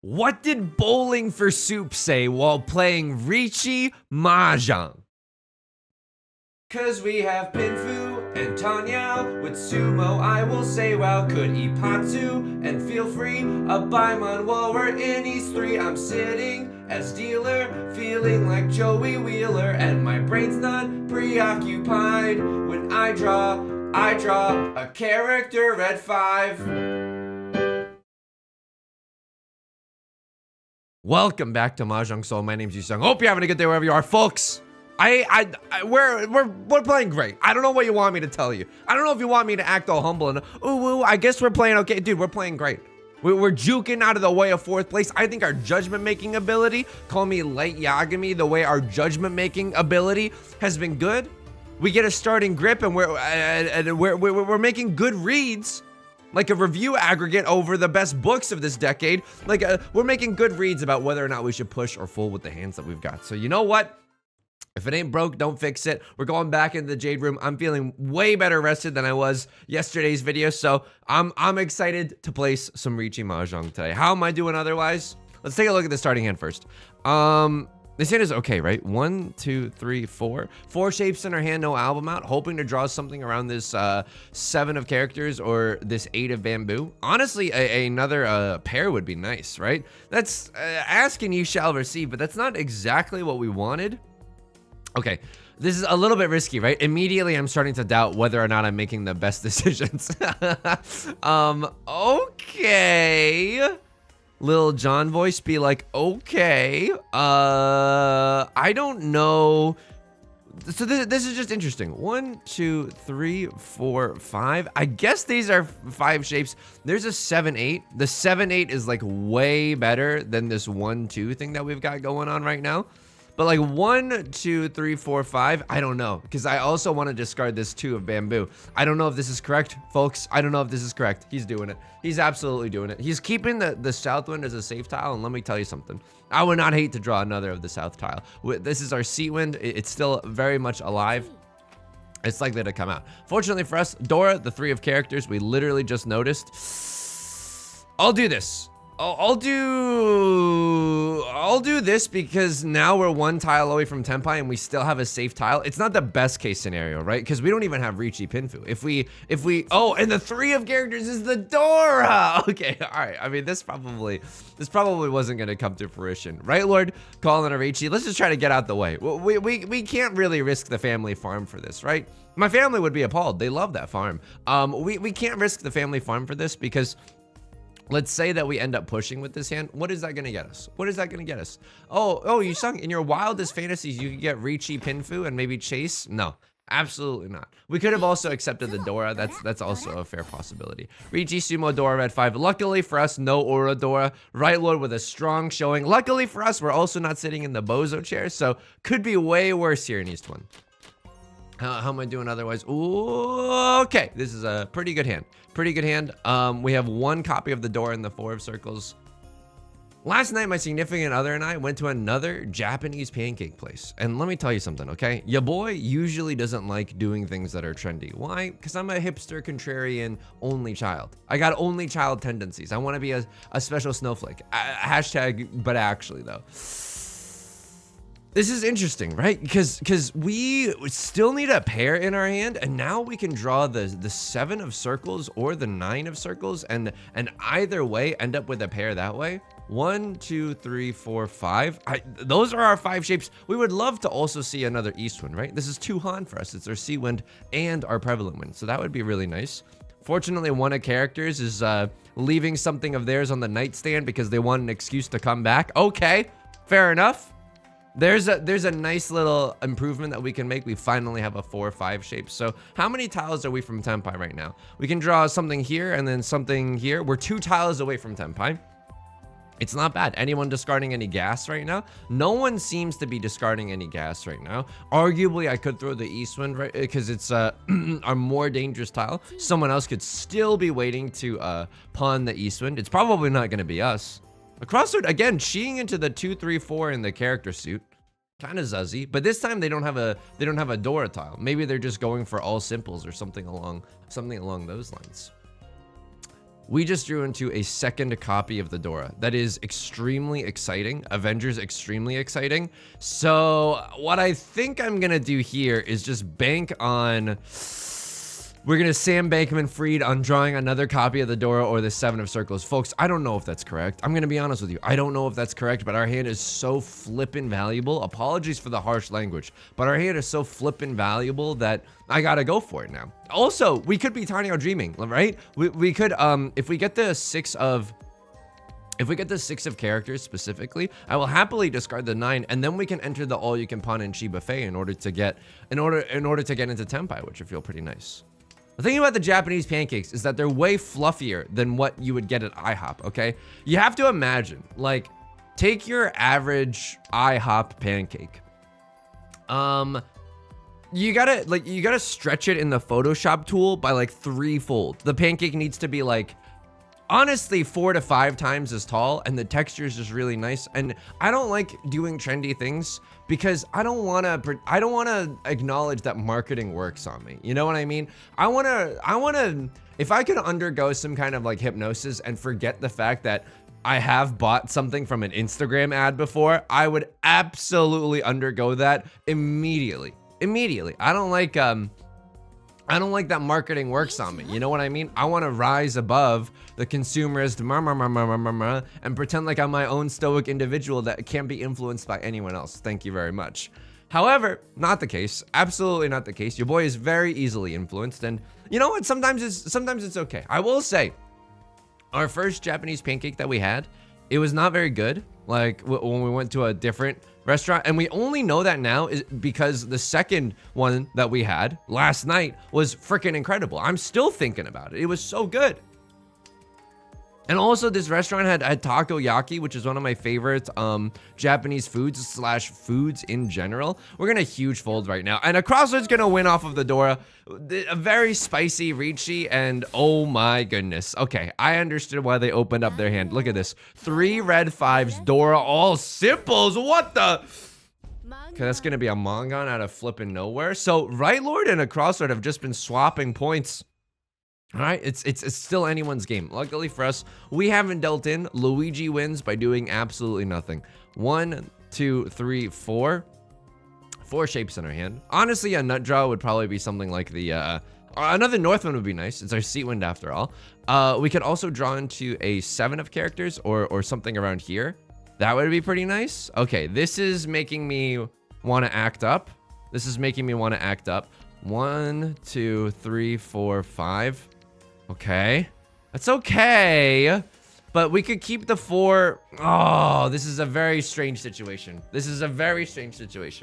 What did Bowling for Soup say while playing Riichi Mahjong? Cause we have Pinfu and Tanya. With sumo I will say wow. Could Ipatsu and feel free. A Baimon while we're in East 3. I'm sitting as dealer, feeling like Joey Wheeler. And my brain's not preoccupied. When I draw a character at 5. Welcome back to Mahjong Soul. My name's Yusong. Hope you're having a good day wherever you are, folks. We're playing great. I don't know what you want me to tell you. I don't know if you want me to act all humble and ooh, I guess we're playing okay. Dude, we're playing great. We're juking out of the way of 4th place. I think our judgment making ability, call me light Yagami, the way our judgment making ability has been good. We get a starting grip and we're making good reads. Like a review aggregate over the best books of this decade. Like we're making good reads about whether or not we should push or fold with the hands that we've got. So you know what? If it ain't broke, don't fix it. We're going back into the Jade Room. I'm feeling way better rested than I was yesterday's video. So I'm excited to place some Riichi Mahjong today. How am I doing otherwise? Let's take a look at the starting hand first. This hand is okay, right? 1, 2, 3, 4. 4 shapes in our hand, no album out. Hoping to draw something around this 7 of characters or this 8 of bamboo. Honestly, another pair would be nice, right? That's asking you shall receive, but that's not exactly what we wanted. Okay, this is a little bit risky, right? Immediately, I'm starting to doubt whether or not I'm making the best decisions. Okay. Lil Jon voice be like, okay, I don't know. So this is just interesting. 1, 2, 3, 4, 5. I guess these are 5 shapes. There's a 7, 8. The 7, 8 is like way better than this 1, 2 thing that we've got going on right now. But like 1, 2, 3, 4, 5, I don't know. Because I also want to discard this 2 of bamboo. I don't know if this is correct, folks. I don't know if this is correct. He's doing it. He's absolutely doing it. He's keeping the south wind as a safe tile. And let me tell you something. I would not hate to draw another of the south tile. This is our sea wind. It's still very much alive. It's likely to come out. Fortunately for us, Dora, the 3 of characters, we literally just noticed. I'll do this. I'll do this because now we're 1 tile away from Tenpai and we still have a safe tile. It's not the best case scenario, right? Because we don't even have Riichi Pinfu. If we, oh, and the 3 of characters is the Dora. Okay, all right. I mean, this probably wasn't gonna come to fruition, right, Lord? Calling a Riichi. Let's just try to get out the way. We can't really risk the family farm for this, right? My family would be appalled. They love that farm. We can't risk the family farm for this because. Let's say that we end up pushing with this hand. What is that gonna get us? What is that gonna get us? Oh, Yusong, in your wildest fantasies, you could get Riichi Pinfu and maybe Chase? No, absolutely not. We could have also accepted the Dora. That's also a fair possibility. Riichi Sumo Dora at 5. Luckily for us, no Aura Dora. Right, Lord, with a strong showing. Luckily for us, we're also not sitting in the Bozo chair, so could be way worse here in East 1. How am I doing otherwise? Ooh, okay, this is a pretty good hand. Pretty good hand. We have 1 copy of the Dora in the 4 of circles. Last night, my significant other and I went to another Japanese pancake place. And let me tell you something, okay? Ya boy usually doesn't like doing things that are trendy. Why? Because I'm a hipster, contrarian, only child. I got only child tendencies. I want to be a special snowflake. Hashtag, but actually, though. This is interesting, right? Because we still need a pair in our hand, and now we can draw the 7 of circles or the 9 of circles, and either way end up with a pair that way. 1, 2, 3, 4, 5. Those are our 5 shapes. We would love to also see another east wind, right? This is 2 Han for us. It's our sea wind and our prevalent wind, so that would be really nice. Fortunately, 1 of characters is leaving something of theirs on the nightstand because they want an excuse to come back. Okay, fair enough. There's a nice little improvement that we can make. We finally have a 4 or 5 shape. So how many tiles are we from Tenpai right now? We can draw something here and then something here. We're 2 tiles away from Tenpai. It's not bad. Anyone discarding any gas right now? No one seems to be discarding any gas right now. Arguably, I could throw the east wind right because it's our more dangerous tile. Someone else could still be waiting to pawn the east wind. It's probably not going to be us. A crossroad again, cheating into the 2, 3, 4 in the character suit. Kind of zuzzy, but this time they don't have a Dora tile. Maybe they're just going for all simples or something along those lines. we just drew into a second copy of the Dora. That is extremely exciting. Avengers extremely exciting. So what I think I'm gonna do here is just bank on, we're gonna Sam Bankman-Fried on drawing another copy of the Dora or the Seven of Circles. Folks, I don't know if that's correct. I'm gonna be honest with you. I don't know if that's correct, but our hand is so flippin' valuable. Apologies for the harsh language, but our hand is so flippin' valuable that I gotta go for it now. Also, we could be Tenhou dreaming, right? We could, if we get the six of characters specifically, I will happily discard the 9, and then we can enter the all-you-can-pawn and chi buffet in order to get into Tenpai, which would feel pretty nice. The thing about the Japanese pancakes is that they're way fluffier than what you would get at IHOP, okay? You have to imagine, like, take your average IHOP pancake. You gotta stretch it in the Photoshop tool by like 3-fold. The pancake needs to be like, honestly, 4 to 5 times as tall, and the texture is just really nice. And I don't like doing trendy things because I don't wanna acknowledge that marketing works on me. You know what I mean? I wanna, if I could undergo some kind of like hypnosis and forget the fact that I have bought something from an Instagram ad before, I would absolutely undergo that immediately. I don't like that marketing works on me. You know what I mean? I want to rise above the consumerist and pretend like I'm my own stoic individual that can't be influenced by anyone else. Thank you very much. However, not the case. Absolutely not the case. Your boy is very easily influenced, and you know what? Sometimes it's okay. I will say, our first Japanese pancake that we had, it was not very good. Like when we went to a different restaurant, and we only know that now is because the second one that we had last night was freaking incredible. I'm still thinking about it. It was so good. And also this restaurant had takoyaki, which is one of my favorite Japanese foods / foods in general. We're gonna huge fold right now, and a Crossroads gonna win off of the Dora. A very spicy Riichi, and oh my goodness. Okay, I understood why they opened up their hand. Look at this. 3 red 5s, Dora, all simples. What the? Okay, that's gonna be a Mongon out of flipping nowhere. So Right Lord and a Crossroad have just been swapping points. All right, it's still anyone's game. Luckily for us, we haven't dealt in. Luigi wins by doing absolutely nothing. 1, 2, 3, 4. 4 shapes in our hand. Honestly, a nut draw would probably be something like the another Northwind would be nice. It's our Seat Wind after all. We could also draw into a 7 of characters or something around here. That would be pretty nice. Okay, this is making me want to act up. 1, 2, 3, 4, 5. Okay, that's okay, but we could keep the 4. Oh, this is a very strange situation.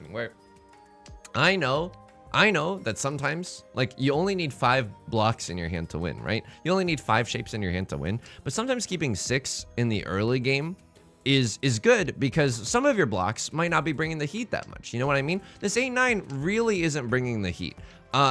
Where I know that sometimes, like, you only need 5 blocks in your hand to win, right? You only need 5 shapes in your hand to win, but sometimes keeping 6 in the early game is good because some of your blocks might not be bringing the heat that much. You know what I mean? This 8-9 really isn't bringing the heat.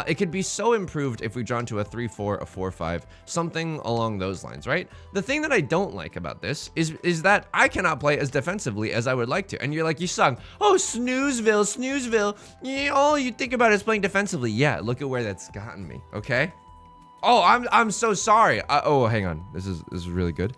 It could be so improved if we draw into a 3-4, a 4-5, something along those lines, right? The thing that I don't like about this is that I cannot play as defensively as I would like to. And you're like, Yusong, oh, Snoozeville. Yeah, all you think about is playing defensively. Yeah, look at where that's gotten me, okay? Oh, I'm so sorry. Oh, hang on. This is really good.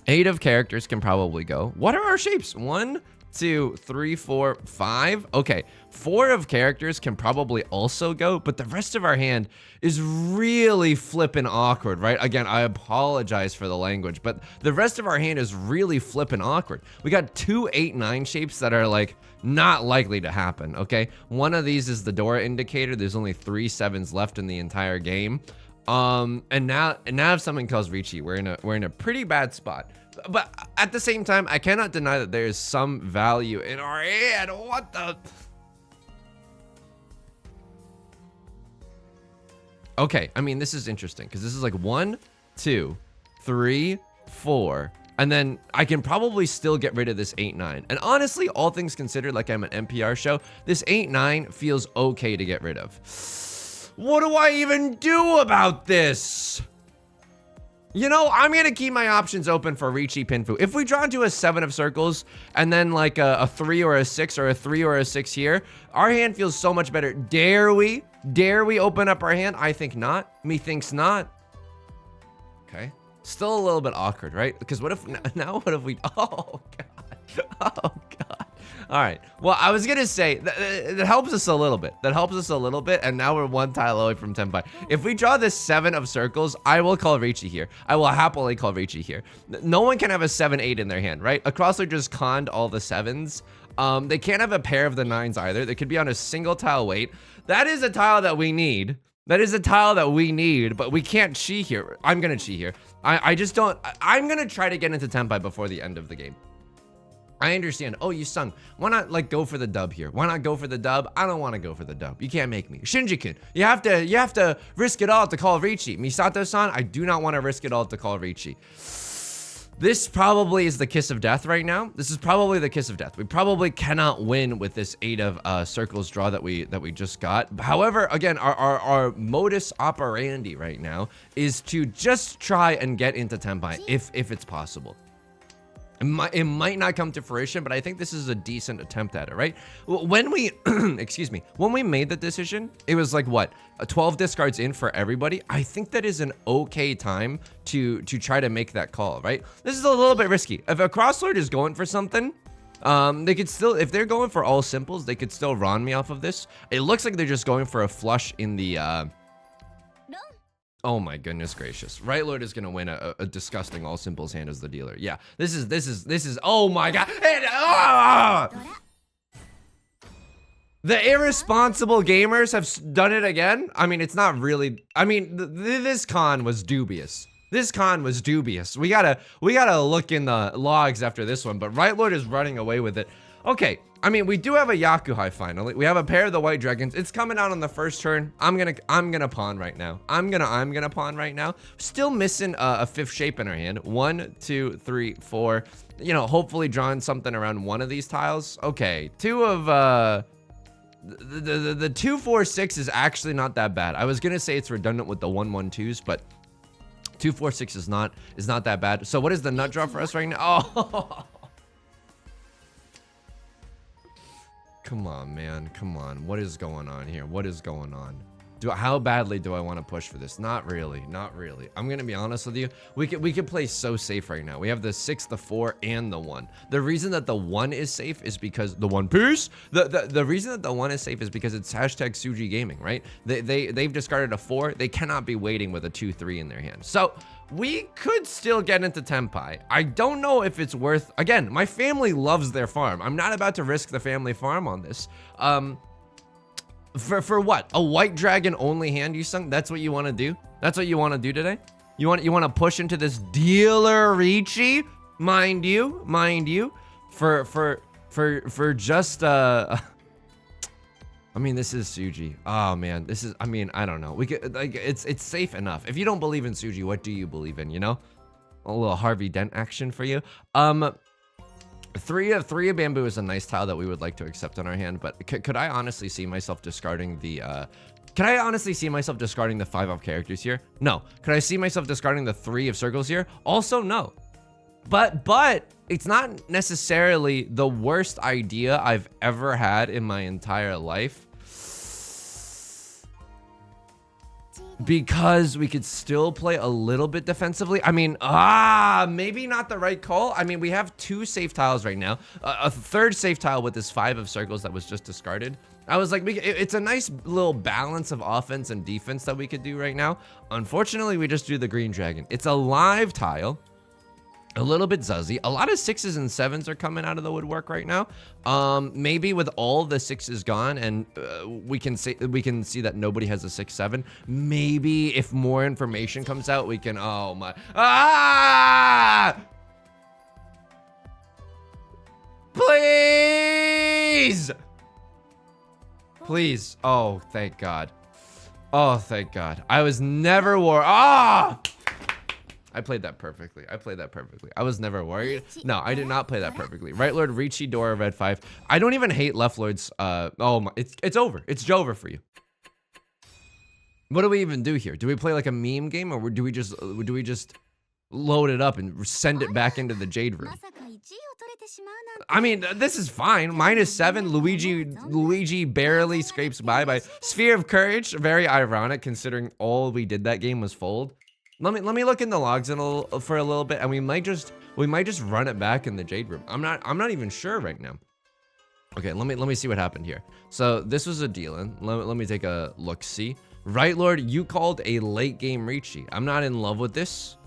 8 of characters can probably go. What are our shapes? 1, 2, 3, 4, 5. Okay, 4 of characters can probably also go, but the rest of our hand is really flippin' awkward, right? Again, I apologize for the language, but the rest of our hand is really flippin' awkward. We got 2 8-9 shapes that are like not likely to happen, okay? One of these is the Dora indicator. There's only 3 7s left in the entire game. And now if someone calls Riichi, we're in a pretty bad spot. But at the same time, I cannot deny that there is some value in our hand. What the? Okay, I mean, this is interesting because this is like 1, 2, 3, 4. And then I can probably still get rid of this 8-9. And honestly, all things considered, like I'm an NPR show, this 8-9 feels okay to get rid of. What do I even do about this? You know, I'm going to keep my options open for Riichi Pinfu. If we draw into a 7 of circles and then like a 3 or a 6 or a 3 or a 6 here, our hand feels so much better. Dare we? Dare we open up our hand? I think not. Methinks not. Okay. Still a little bit awkward, right? Because what if now what if we oh god. Oh god. All right. Well, I was gonna say that helps us a little bit. That helps us a little bit, and now we're one tile away from Tenpai. If we draw this 7 of circles, I will call Riichi here. I will happily call Riichi here. No one can have a 7-8 in their hand, right? A crosser just conned all the 7s. They can't have a pair of the 9s either. They could be on a single tile wait. That is a tile that we need. That is a tile that we need, but we can't chi here. I'm gonna chi here. I just don't. I'm gonna try to get into Tenpai before the end of the game. I understand. Oh, Yusong, why not like go for the dub here? Why not go for the dub? I don't want to go for the dub. You can't make me. Shinji-kun, you have to risk it all to call Riichi. Misato-san, I do not want to risk it all to call Riichi. This probably is the kiss of death right now. This is probably the kiss of death. We probably cannot win with this 8 of circles draw that we just got. However, again, our modus operandi right now is to just try and get into Tenpai if it's possible. It might not come to fruition, but I think this is a decent attempt at it, right? When we, excuse me, when we made the decision, it was like what, 12 discards in for everybody. I think that is an okay time to try to make that call, right? This is a little bit risky. If a crosslord is going for something, they could still, if they're going for all simples, they could still Ron me off of this. It looks like they're just going for a flush in the, oh my goodness gracious. Right Lord is gonna win a disgusting all simples hand as the dealer. Yeah, this is, oh my god. The irresponsible gamers have done it again. I mean, it's not really, I mean, this con was dubious. This con was dubious. We gotta look in the logs after this one, but Right Lord is running away with it. Okay, I mean, we do have a Yakuhai finally. We have a pair of the white dragons. It's coming out on the first turn. I'm gonna pawn right now. I'm gonna pawn right now. Still missing a 5th shape in our hand. 1, 2, 3, 4. You know, hopefully drawing something around one of these tiles. Okay, 2 of the 2, 4, 6 is actually not that bad. I was gonna say it's redundant with the 1, 1, 2s, but 2, 4, 6 is not that bad. So what is the nut draw for us right now? Oh. Come on, man. Come on. What is going on here? What is going on? How badly do I want to push for this? Not really. Not really. I'm going to be honest with you. We could play so safe right now. We have the 6, the 4, and the 1. The reason that the 1 is safe is because the 1 piece. The reason that the 1 is safe is because it's hashtag Suji Gaming, right? They've discarded a 4. They cannot be waiting with a 2, 3 in their hand. So we could still get into Tenpai. I don't know if it's worth, again, my family loves their farm. I'm not about to risk the family farm on this. For what? A white dragon only hand, Yusong? That's what you want to do? That's what you want to do today? You want to push into this dealer Riichi? Mind you, for just I mean, this is Suji. Oh man, this is, I mean, I don't know. We could, like, it's safe enough. If you don't believe in Suji, what do you believe in, you know? A little Harvey Dent action for you. 3 of bamboo is a nice tile that we would like to accept on our hand, but could I honestly see myself discarding the, can I honestly see myself discarding the 5 of characters here? No. Could I see myself discarding the 3 of circles here? Also, no. But it's not necessarily the worst idea I've ever had in my entire life, because we could still play a little bit defensively. I mean, maybe not the right call. I mean, we have 2 safe tiles right now, a 3rd safe tile with this 5 of circles that was just discarded. I was like, it's a nice little balance of offense and defense that we could do right now. Unfortunately, we just do the green dragon. It's a live tile. A little bit zuzzy. A lot of 6s and 7s are coming out of the woodwork right now. Maybe with all the 6s gone, and we can see that nobody has a 6-7. Maybe if more information comes out, we can. Oh my! Please, please. Oh, thank God. Oh, thank God. I was never I played that perfectly. I was never worried. No, I did not play that perfectly. Right Lord, Riichi, Dora, Red 5. I don't even hate Left Lord's, oh my, it's over. It's Jover for you. What do we even do here? Do we play like a meme game, or do we just load it up and send it back into the Jade Room? I mean, this is fine. -7. Luigi barely scrapes by. Sphere of Courage. Very ironic considering all we did that game was fold. Let me look in the logs for a little bit, and we might just run it back in the Jade Room. I'm not even sure right now. Okay, let me see what happened here. So this was a deal-in. Let me take a look-see. Right, Lord, you called a late game Riichi. I'm not in love with this.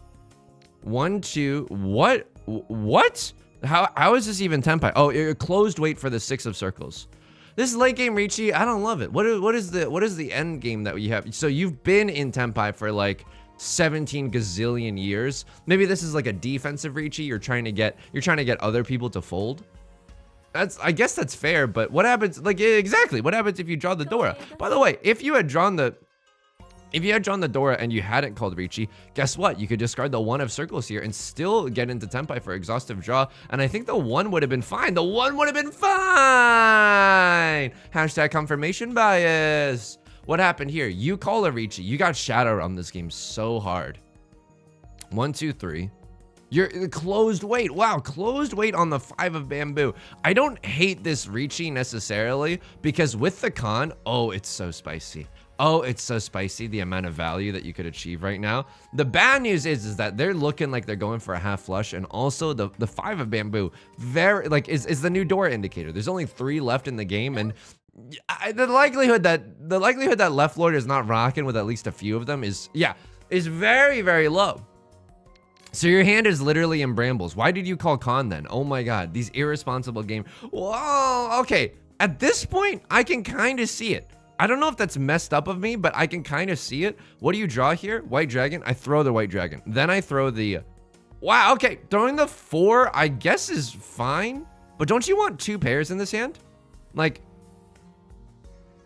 1, 2, what? How is this even Tenpai? Oh, it closed wait for the 6 of circles. This late game Riichi, I don't love it. What is the end game that you have? So you've been in Tenpai for like 17 gazillion years. Maybe this is like a defensive Riichi. You're trying to get other people to fold. I guess that's fair, but what happens, like, exactly, what happens if you draw the Dora? By the way, if you had drawn the Dora and you hadn't called Riichi, guess what? You could discard the 1 of circles here and still get into Tenpai for exhaustive draw, and I think the 1 would have been fine. The 1 would have been fine! Hashtag confirmation bias. What happened here? You call a Riichi. You got Shadow on this game so hard. 1, 2, 3. You're closed wait. Wow, closed wait on the 5 of bamboo. I don't hate this Riichi necessarily, because with the con, oh, it's so spicy. Oh, it's so spicy, the amount of value that you could achieve right now. The bad news is that they're looking like they're going for a half flush, and also the 5 of bamboo very like is the new Dora indicator. There's only 3 left in the game, and the likelihood that Left Lord is not rocking with at least a few of them is very, very low. So your hand is literally in brambles. Why did you call con then? Oh my god, these irresponsible game. Whoa, okay. At this point, I can kind of see it. I don't know if that's messed up of me, but I can kind of see it. What do you draw here? White dragon. I throw the white dragon. Then I throw the... Wow, okay. Throwing the 4, I guess, is fine. But don't you want 2 pairs in this hand? Like,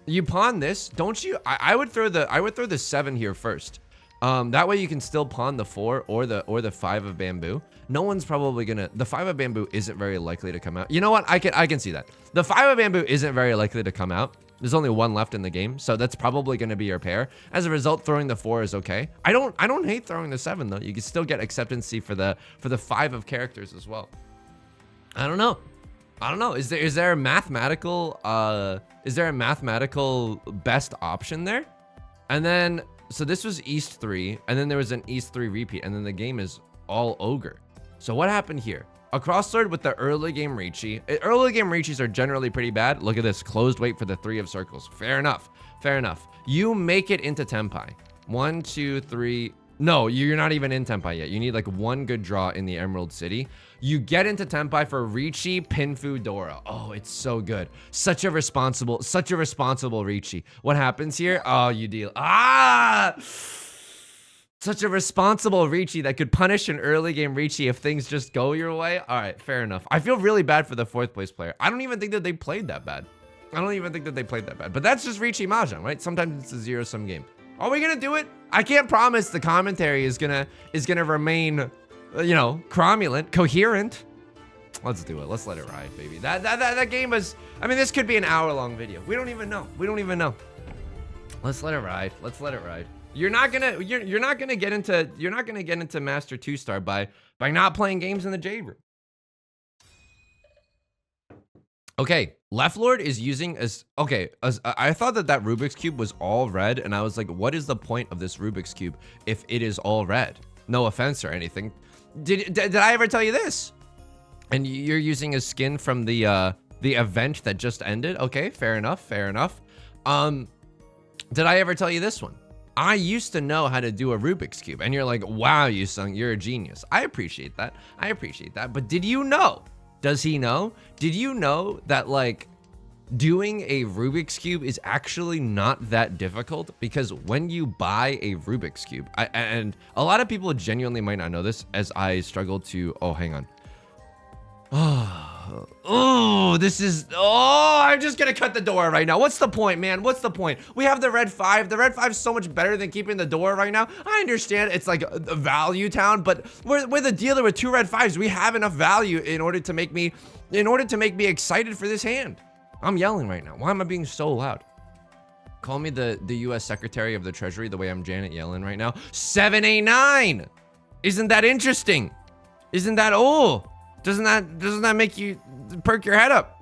you pawn this, don't you? I would throw the 7 here first. That way you can still pawn the 4 or the 5 of bamboo. No one's probably gonna... The 5 of bamboo isn't very likely to come out. You know what? I can see that. The 5 of bamboo isn't very likely to come out. There's only 1 left in the game, so that's probably gonna be your pair. As a result, throwing the 4 is okay. I don't hate throwing the 7 though. You can still get acceptancy for the 5 of characters as well. I don't know. Is there a mathematical best option there? And then so this was East 3, and then there was an East 3 repeat, and then the game is all ogre. So what happened here? A cross-sword with the early game Riichi. Early game Riichis are generally pretty bad. Look at this, closed wait for the 3 of circles. Fair enough, fair enough. You make it into Tenpai. 1, 2, 3. No, you're not even in Tenpai yet. You need like 1 good draw in the Emerald City. You get into Tenpai for Riichi Pinfu Dora. Oh, it's so good. Such a responsible Riichi. What happens here? Oh, you deal. Such a responsible Riichi that could punish an early game Riichi if things just go your way. All right, fair enough. I feel really bad for the 4th place player. I don't even think that they played that bad. But that's just Riichi Mahjong, right? Sometimes it's a zero-sum game. Are we gonna do it? I can't promise the commentary is gonna remain, you know, cromulent, coherent. Let's do it. Let's let it ride, baby. That game was. I mean, this could be an hour-long video. We don't even know. Let's let it ride. You're not gonna get into Master 2-Star by not playing games in the Jade Room. Okay, Left Lord is using I thought that Rubik's Cube was all red, and I was like, what is the point of this Rubik's Cube if it is all red? No offense or anything. Did I ever tell you this? And you're using a skin from the event that just ended? Okay, fair enough. Did I ever tell you this one? I used to know how to do a Rubik's Cube, and you're like, wow, Yusong, you're a genius. I appreciate that. But did you know? Does he know? Did you know that, like, doing a Rubik's Cube is actually not that difficult? Because when you buy a Rubik's Cube, and a lot of people genuinely might not know this, as I struggle to, oh, hang on. I'm just gonna cut the door right now. What's the point, man? What's the point? We have the red 5. The red 5 is so much better than keeping the door right now. I understand it's like a value town, but we're the dealer with 2 red 5s. We have enough value in order to make me excited for this hand. I'm yelling right now. Why am I being so loud? Call me the U.S. Secretary of the Treasury the way I'm Janet Yellen right now. 7A9. Isn't that interesting? Doesn't that make you perk your head up?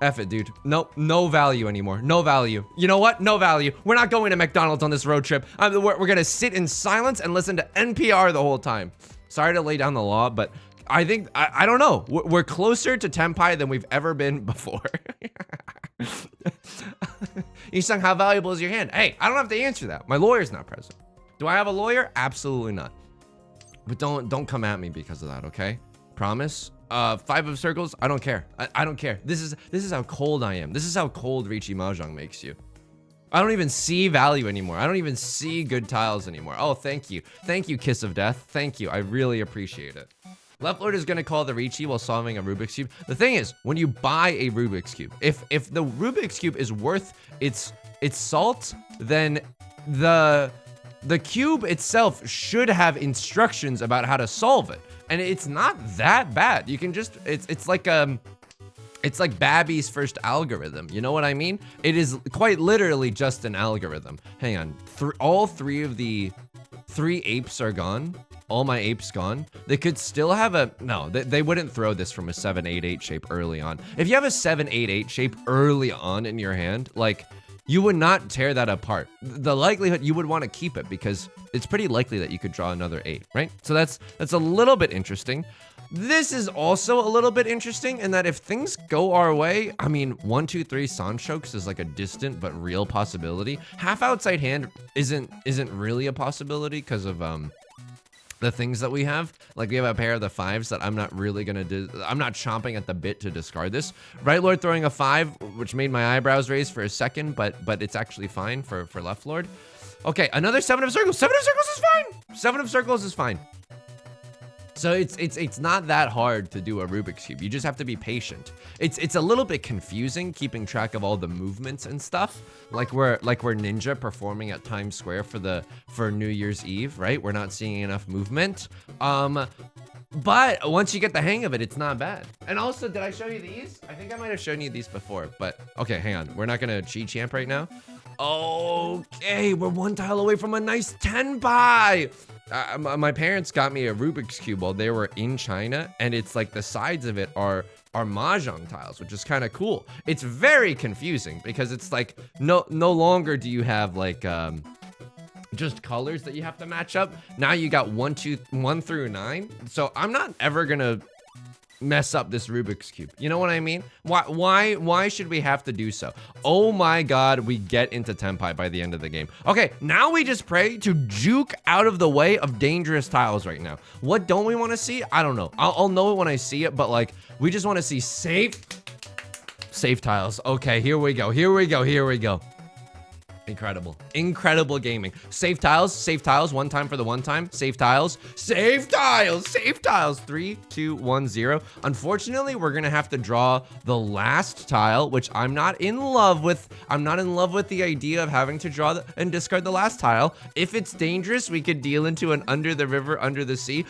F it, dude. Nope, no value anymore. No value. You know what? No value. We're not going to McDonald's on this road trip. We're gonna sit in silence and listen to NPR the whole time. Sorry to lay down the law, but I think, I don't know. We're closer to Tenpai than we've ever been before. Yusong, how valuable is your hand? Hey, I don't have to answer that. My lawyer's not present. Do I have a lawyer? Absolutely not. But don't come at me because of that, okay? Promise? 5 of circles, I don't care. I don't care. This is how cold I am. This is how cold Riichi Mahjong makes you. I don't even see value anymore. I don't even see good tiles anymore. Oh, thank you. Thank you, Kiss of Death. Thank you. I really appreciate it. Left Lord is gonna call the Riichi while solving a Rubik's Cube. The thing is, when you buy a Rubik's Cube, if the Rubik's Cube is worth its salt, then the cube itself should have instructions about how to solve it. And it's not that bad. You can just, it's like Babby's first algorithm. You know what I mean? It is quite literally just an algorithm. Hang on, all 3 of the 3 apes are gone. All my apes gone. They could still have a, no, they wouldn't throw this from a 7-8-8 shape early on. If you have a 7-8-8 shape early on in your hand, like, you would not tear that apart. The likelihood you would want to keep it because it's pretty likely that you could draw another 8, right? So that's a little bit interesting. This is also a little bit interesting in that if things go our way, I mean, 1, 2, 3 Sanchokes is like a distant but real possibility. Half outside hand isn't really a possibility because of the things that we have. Like we have a pair of the 5s that I'm not really gonna do. I'm not chomping at the bit to discard this. Right Lord throwing a 5, which made my eyebrows raise for a second, but it's actually fine for Left Lord. Okay, another 7 of circles. 7 of circles is fine. 7 of circles is fine. So it's not that hard to do a Rubik's Cube. You just have to be patient. It's a little bit confusing keeping track of all the movements and stuff. Like we're Ninja performing at Times Square for New Year's Eve, right? We're not seeing enough movement. But once you get the hang of it, it's not bad. And also, did I show you these? I think I might have shown you these before, but okay, hang on. We're not gonna cheat champ right now. Okay, we're 1 tile away from a nice Tenpai. My parents got me a Rubik's Cube while they were in China, and it's like the sides of it are Mahjong tiles, which is kind of cool. It's very confusing because it's like no longer do you have like just colors that you have to match up. Now you got 1 through 9. So I'm not ever gonna mess up this Rubik's Cube. You know what I mean? Why should we have to do so? Oh my God, we get into Tenpai by the end of the game. Okay, now we just pray to juke out of the way of dangerous tiles right now. What don't we want to see? I don't know. I'll know it when I see it, but like, we just want to see safe tiles. Okay, here we go. Incredible gaming. Save tiles, 1 time for the 1 time. Save tiles. 3, 2, 1, 0. Unfortunately, we're gonna have to draw the last tile, which I'm not in love with. I'm not in love with the idea of having to draw and discard the last tile. If it's dangerous, we could deal into an under the river, under the sea.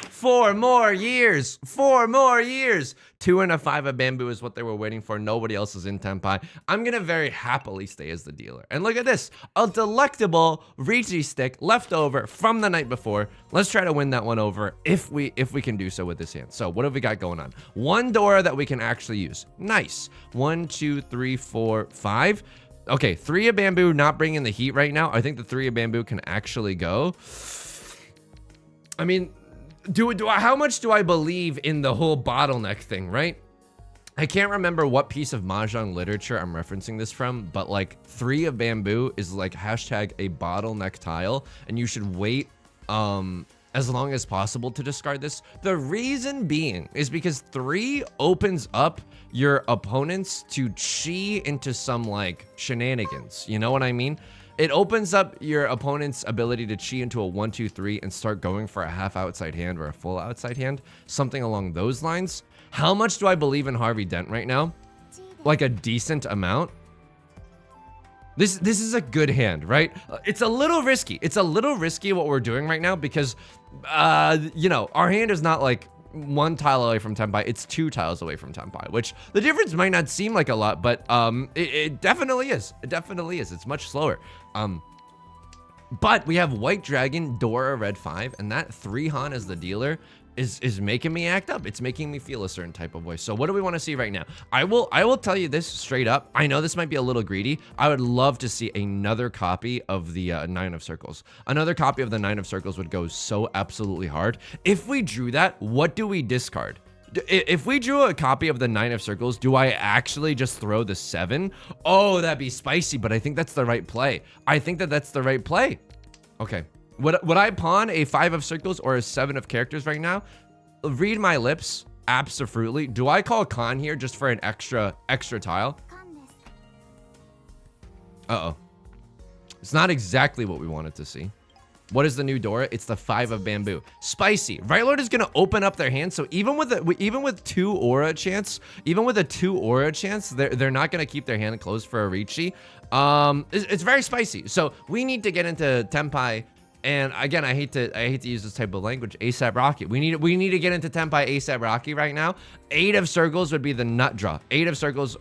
4 more years. 2 and a 5 of bamboo is what they were waiting for. Nobody else is in Tenpai. I'm gonna very happily stay as the dealer. And look at this, a delectable Riichi stick left over from the night before. Let's try to win that one over if we can do so with this hand. So what have we got going on? 1 Dora that we can actually use. Nice. 1, 2, 3, 4, 5. Okay, 3 of bamboo not bringing the heat right now. I think the 3 of bamboo can actually go. I mean, how much do I believe in the whole bottleneck thing, right? I can't remember what piece of Mahjong literature I'm referencing this from, but like 3 of bamboo is like hashtag a bottleneck tile, and you should wait as long as possible to discard this. The reason being is because 3 opens up your opponents to chi into some like shenanigans. You know what I mean? It opens up your opponent's ability to chi into a 1, 2, 3 and start going for a half outside hand or a full outside hand, something along those lines. How much do I believe in Harvey Dent right now? Like a decent amount. This is a good hand, right? It's a little risky. It's a little risky what we're doing right now because, you know, our hand is not like 1 tile away from Tenpai, it's 2 tiles away from Tenpai, which the difference might not seem like a lot, but it definitely is. It definitely is. It's much slower. But we have White Dragon, Dora, Red 5, and that 3 Han as the dealer is making me act up. It's making me feel a certain type of way. So what do we want to see right now? I will tell you this straight up. I know this might be a little greedy. I would love to see another copy of the 9 of Circles. Another copy of the 9 of Circles would go so absolutely hard. If we drew that, what do we discard? If we drew a copy of the 9 of Circles, do I actually just throw the 7? Oh, that'd be spicy, but I think that's the right play. I think that that's the right play. Okay. Would I pawn a 5 of Circles or a 7 of Characters right now? Read my lips. Absolutely. Do I call con here just for an extra tile? Uh-oh. It's not exactly what we wanted to see. What is the new Dora? It's the 5 of Bamboo. Spicy. Right Lord is gonna open up their hand, so even with 2 aura chance, they're not gonna keep their hand closed for a Riichi. It's very spicy. So we need to get into Tenpai. And again, I hate to use this type of language. ASAP Rocky. We need to get into Tenpai ASAP Rocky right now. 8 of Circles would be the nut draw. 8 of Circles.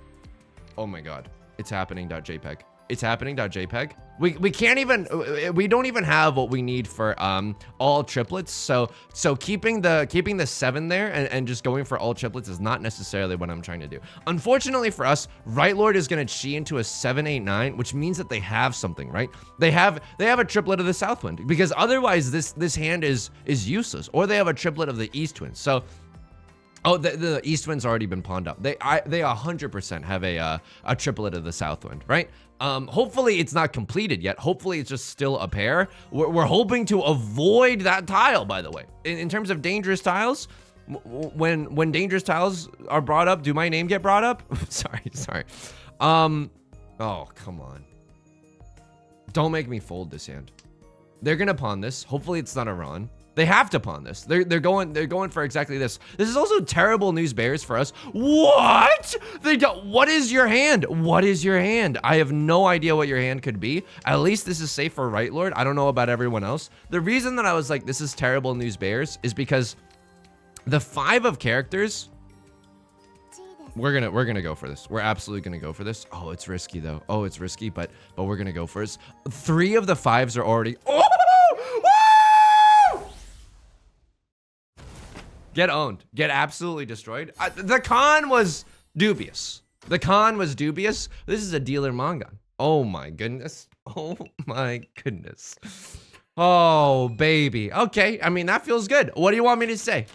Oh my God, it's happening.jpg. It's happening.jpg. We can't even, we don't even have what we need for all triplets. So keeping the 7 there and just going for all triplets is not necessarily what I'm trying to do. Unfortunately for us, Right Lord is gonna chi into a 7, 8, 9, which means that they have something, right? They have a triplet of the Southwind, because otherwise this hand is useless. Or they have a triplet of the East Wind. So oh, the East Wind's already been pawned up. They 100% have a triplet of the South Wind, right? Hopefully it's not completed yet. Hopefully it's just still a pair. We're hoping to avoid that tile, by the way. In terms of dangerous tiles, when dangerous tiles are brought up, do my name get brought up? sorry. Oh, come on. Don't make me fold this hand. They're gonna pawn this. Hopefully it's not a Ron. They have to pawn this. They're going for exactly this. This is also terrible news bears for us. What? What is your hand? What is your hand? I have no idea what your hand could be. At least this is safe for Right Lord. I don't know about everyone else. The reason that I was like, this is terrible news bears is because the 5 of Characters, we're gonna go for this. We're absolutely gonna go for this. Oh, it's risky though. Oh, it's risky, but we're gonna go for this. 3 of the 5s are already. Oh! Get owned. Get absolutely destroyed. The con was dubious. This is a dealer manga. Oh my goodness. Oh my goodness. Oh baby. Okay. I mean, that feels good. What do you want me to say?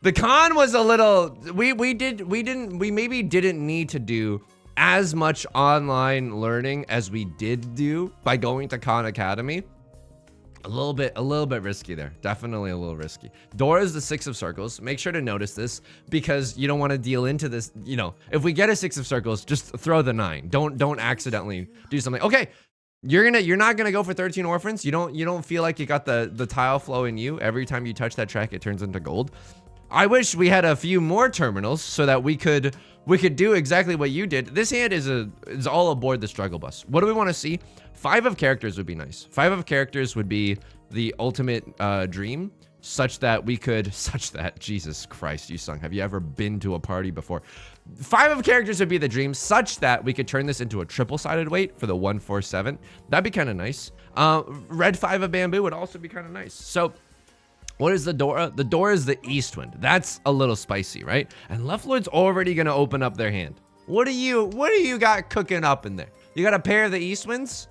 The con was a little. We maybe didn't need to do as much online learning as we did do by going to Khan Academy. A little bit risky there. Definitely a little risky. Dora is the 6 of Circles. Make sure to notice this because you don't want to deal into this. You know, if we get a 6 of Circles, just throw the 9. Don't accidentally do something. Okay, you're not gonna go for 13 orphans. You don't feel like you got the tile flow in you. Every time you touch that track, it turns into gold. I wish we had a few more terminals so that we could do exactly what you did. This hand is all aboard the struggle bus. What do we want to see? 5 of Characters would be nice. 5 of Characters would be the ultimate dream, such that Jesus Christ, Yusong, have you ever been to a party before? 5 of Characters would be the dream, such that we could turn this into a triple-sided weight for the 147. That'd be kind of nice. Red 5 of Bamboo would also be kind of nice. So what is the Dora? The Dora is the East Wind. That's a little spicy, right? And Left Lord's already gonna open up their hand. What do you got cooking up in there? You got a pair of the East Winds?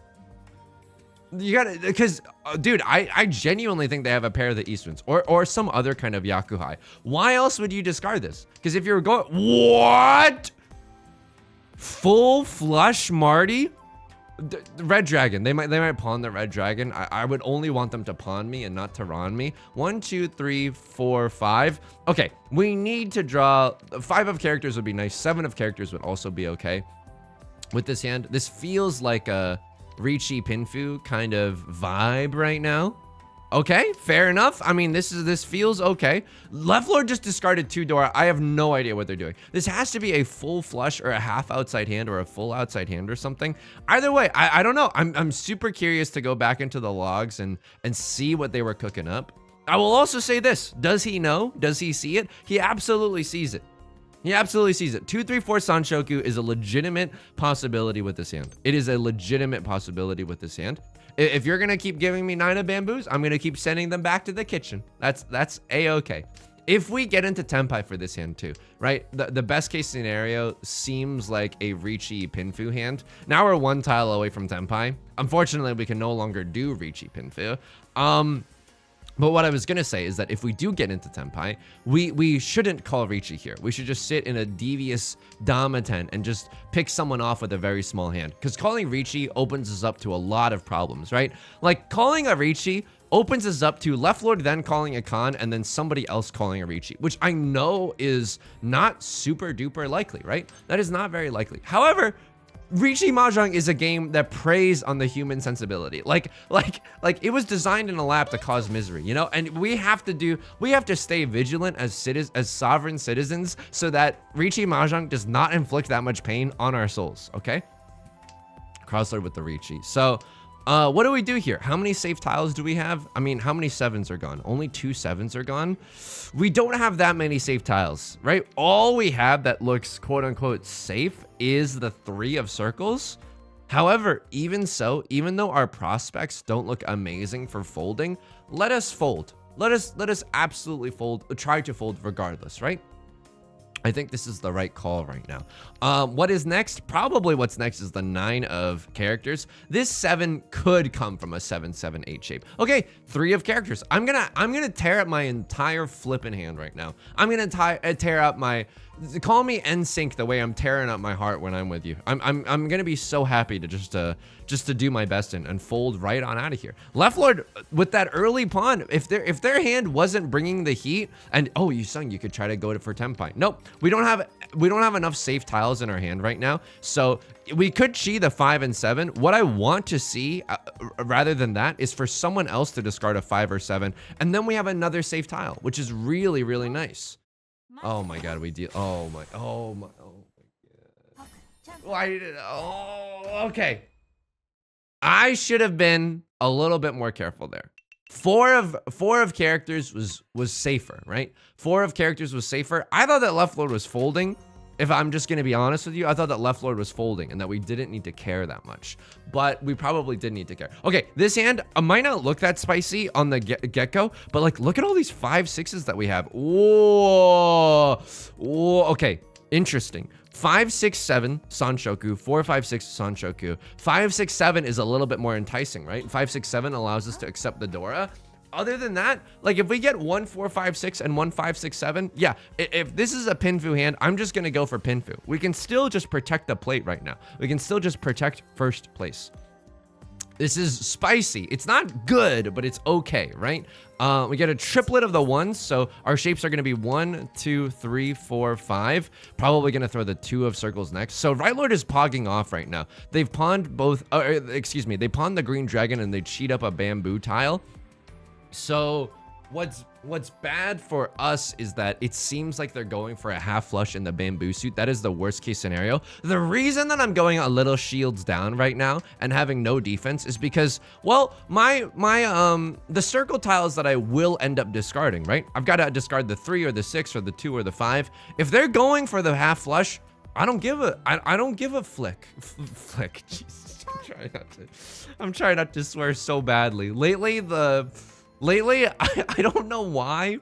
You got, because dude, I genuinely think they have a pair of the East Winds or some other kind of Yakuhai. Why else would you discard this? Because if you're going, what? Full flush Marty? Red Dragon. They might pawn the Red Dragon. I would only want them to pawn me and not to Ron me. 1, 2, 3, 4, 5. Okay, we need to draw. 5 of Characters would be nice. 7 of Characters would also be okay with this hand. This feels like a Riichi Pinfu kind of vibe right now. Okay, fair enough. I mean, this feels okay. Left Lord just discarded 2 Dora. I have no idea what they're doing. This has to be a full flush or a half outside hand or a full outside hand or something. Either way, I don't know. I'm super curious to go back into the logs and see what they were cooking up. I will also say this. Does he know? Does he see it? He absolutely sees it. He absolutely sees it. 2, 3, 4 Sanshoku is a legitimate possibility with this hand. It is a legitimate possibility with this hand. If you're gonna keep giving me 9 of bamboos, I'm gonna keep sending them back to the kitchen. That's a-okay. If we get into Tenpai for this hand too, right? The best case scenario seems like a Riichi Pinfu hand. Now we're 1 tile away from Tenpai. Unfortunately, we can no longer do Riichi Pinfu. But what I was gonna say is that if we do get into Tenpai, we shouldn't call Riichi here. We should just sit in a devious Dama-ten and just pick someone off with a very small hand. Because calling Riichi opens us up to a lot of problems, right? Like calling a Riichi opens us up to Left Lord then calling a Khan and then somebody else calling a Riichi, which I know is not super duper likely, right? That is not very likely. However, Riichi Mahjong is a game that preys on the human sensibility. Like it was designed in a lab to cause misery, you know? And we have to stay vigilant as sovereign citizens so that Riichi Mahjong does not inflict that much pain on our souls, okay? Crosslord with the Riichi. So, what do we do here? How many safe tiles do we have? I mean, how many 7s are gone? Only 2 7s are gone. We don't have that many safe tiles, right? All we have that looks quote unquote safe is the 3 of circles. However, even so, even though our prospects don't look amazing for folding, let us fold. Let us absolutely fold, try to fold regardless, right? I think this is the right call right now. What is next? Probably what's next is the 9 of characters. This 7 could come from a 7-7-8 shape. Okay, 3 of characters. I'm gonna tear up my entire flipping hand right now. I'm gonna tear up my. Call me NSYNC the way I'm tearing up my heart when I'm with you. I'm gonna be so happy to just to do my best and fold right on out of here. Left Lord with that early pawn, if their hand wasn't bringing the heat, and oh, you could try to go for Tenpai. Nope, we don't have enough safe tiles in our hand right now, so we could chi the 5 and 7. What I want to see, rather than that, is for someone else to discard a 5 or 7, and then we have another safe tile, which is really, really nice. Oh my god, we deal. Oh my god. Why did it? Oh, okay. I should have been a little bit more careful there. 4 of characters was safer, right? 4 of characters was safer. I thought that Left Lord was folding. If I'm just gonna be honest with you, I thought that Left Lord was folding and that we didn't need to care that much. But we probably did need to care. Okay, this hand might not look that spicy on the get-go, but like, look at all these 5-6s that we have. Whoa. Whoa. Okay, interesting. 5, 6, 7 Sanshoku, 4, 5, 6 Sanshoku. 5, 6, 7 is a little bit more enticing, right? 5, 6, 7 allows us to accept the Dora. Other than that, like if we get 1, 4, 5, 6 and 1, 5, 6, 7, yeah, if this is a Pinfu hand, I'm just gonna go for Pinfu. We can still just protect the plate right now. We can still just protect first place. This is spicy. It's not good, but it's okay, right? We get a triplet of the 1s, so our shapes are gonna be 1, 2, 3, 4, 5. Probably gonna throw the 2 of circles next. So Right Lord is pogging off right now. They've pawned both, excuse me, they pawned the green dragon and they cheat up a bamboo tile. So what's bad for us is that it seems like they're going for a half flush in the bamboo suit. That is the worst case scenario. The reason that I'm going a little shields down right now and having no defense is because, well, the circle tiles that I will end up discarding, right? I've got to discard the 3 or the 6 or the 2 or the 5. If they're going for the half flush, I don't give a flick. Flick. Jesus, I'm trying not to swear so badly. Lately, I don't know why,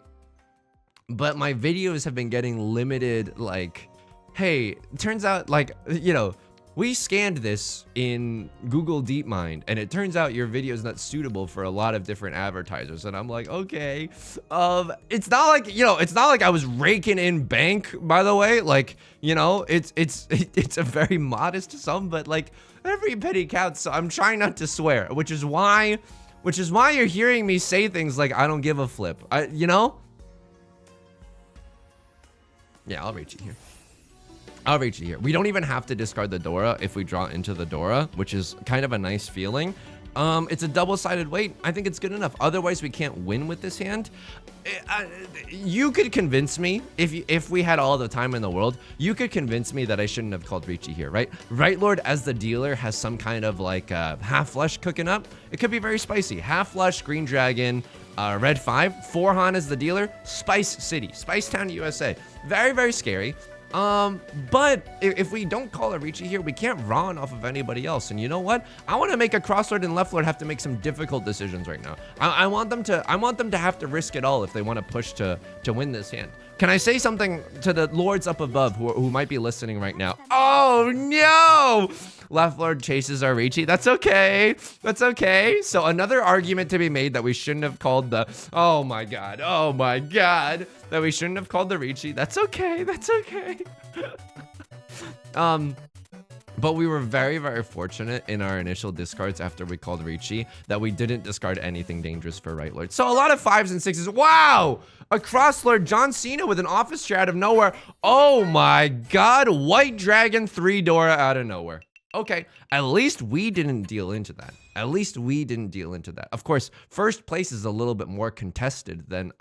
but my videos have been getting limited, like, hey, it turns out, like, you know, we scanned this in Google DeepMind, and it turns out your video is not suitable for a lot of different advertisers. And I'm like, okay, it's not like, you know, it's not like I was raking in bank, by the way. Like, you know, it's a very modest sum, but like every penny counts. So I'm trying not to swear, which is why you're hearing me say things like, I don't give a flip. You know? Yeah, I'll reach it here. We don't even have to discard the Dora if we draw into the Dora, which is kind of a nice feeling. It's a double-sided weight. I think it's good enough. Otherwise, we can't win with this hand. You could convince me, if we had all the time in the world, you could convince me that I shouldn't have called Riichi here, right? Right Lord, as the dealer, has some kind of like half flush cooking up. It could be very spicy. Half flush, green dragon, red 5. 4 Han as the dealer. Spice City, Spice Town, USA. Very, very scary. But if we don't call a Riichi here, we can't run off of anybody else. And you know what? I want to make a crosslord and left lord have to make some difficult decisions right now. I want them to have to risk it all if they want to push to win this hand. Can I say something to the lords up above who might be listening right now? Oh no! Left lord chases our Riichi. That's okay. That's okay. So another argument to be made that we shouldn't have called the, oh my god, that we shouldn't have called the Riichi. That's okay. That's okay. But we were very, very fortunate in our initial discards after we called Riichi that we didn't discard anything dangerous for right lord. So a lot of 5s and 6s. Wow! A cross lord John Cena with an office chair out of nowhere. Oh my god, white dragon 3 Dora out of nowhere. Okay, at least we didn't deal into that. At least we didn't deal into that. Of course, first place is a little bit more contested than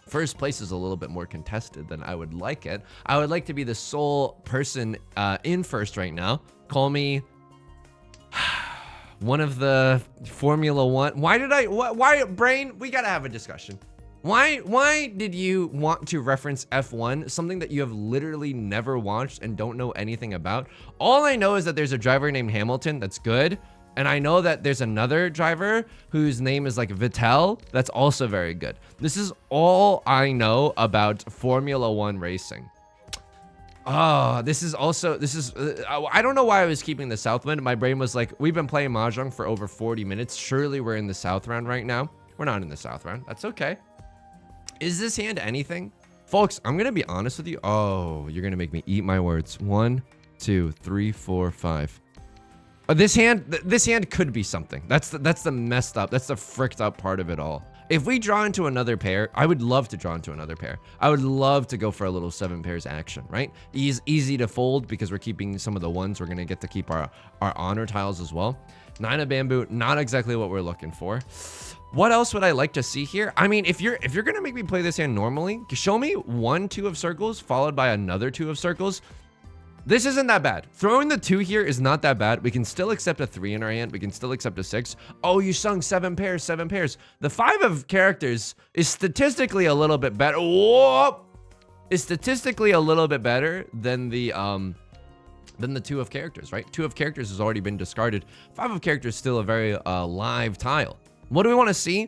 First place is a little bit more contested than I would like it. I would like to be the sole person in first right now. Call me one of the Formula One. Why, brain? We gotta have a discussion. Why did you want to reference F1, something that you have literally never watched and don't know anything about? All I know is that there's a driver named Hamilton that's good. And I know that there's another driver whose name is like Vettel. That's also very good. This is all I know about Formula One racing. Oh, I don't know why I was keeping the Southwind. My brain was like, we've been playing Mahjong for over 40 minutes. Surely we're in the South round right now. We're not in the South round. That's okay. Is this hand anything? Folks, I'm going to be honest with you. Oh, you're going to make me eat my words. 1, 2, 3, 4, 5. This hand could be something. That's the messed up. That's the fricked up part of it all. If we draw into another pair, I would love to draw into another pair. I would love to go for a little 7 pairs action, right? Easy to fold because we're keeping some of the ones. We're gonna get to keep our honor tiles as well. 9 of bamboo, not exactly what we're looking for. What else would I like to see here? I mean, if you're gonna make me play this hand normally, show me 1 2 of circles followed by another 2 of circles. This isn't that bad. Throwing the 2 here is not that bad. We can still accept a 3 in our hand. We can still accept a 6. Oh, you sung 7 pairs, 7 pairs. The 5 of characters is statistically a little bit better. Whoa! Is statistically a little bit better than the 2 of characters, right? 2 of characters has already been discarded. 5 of characters is still a very live tile. What do we want to see?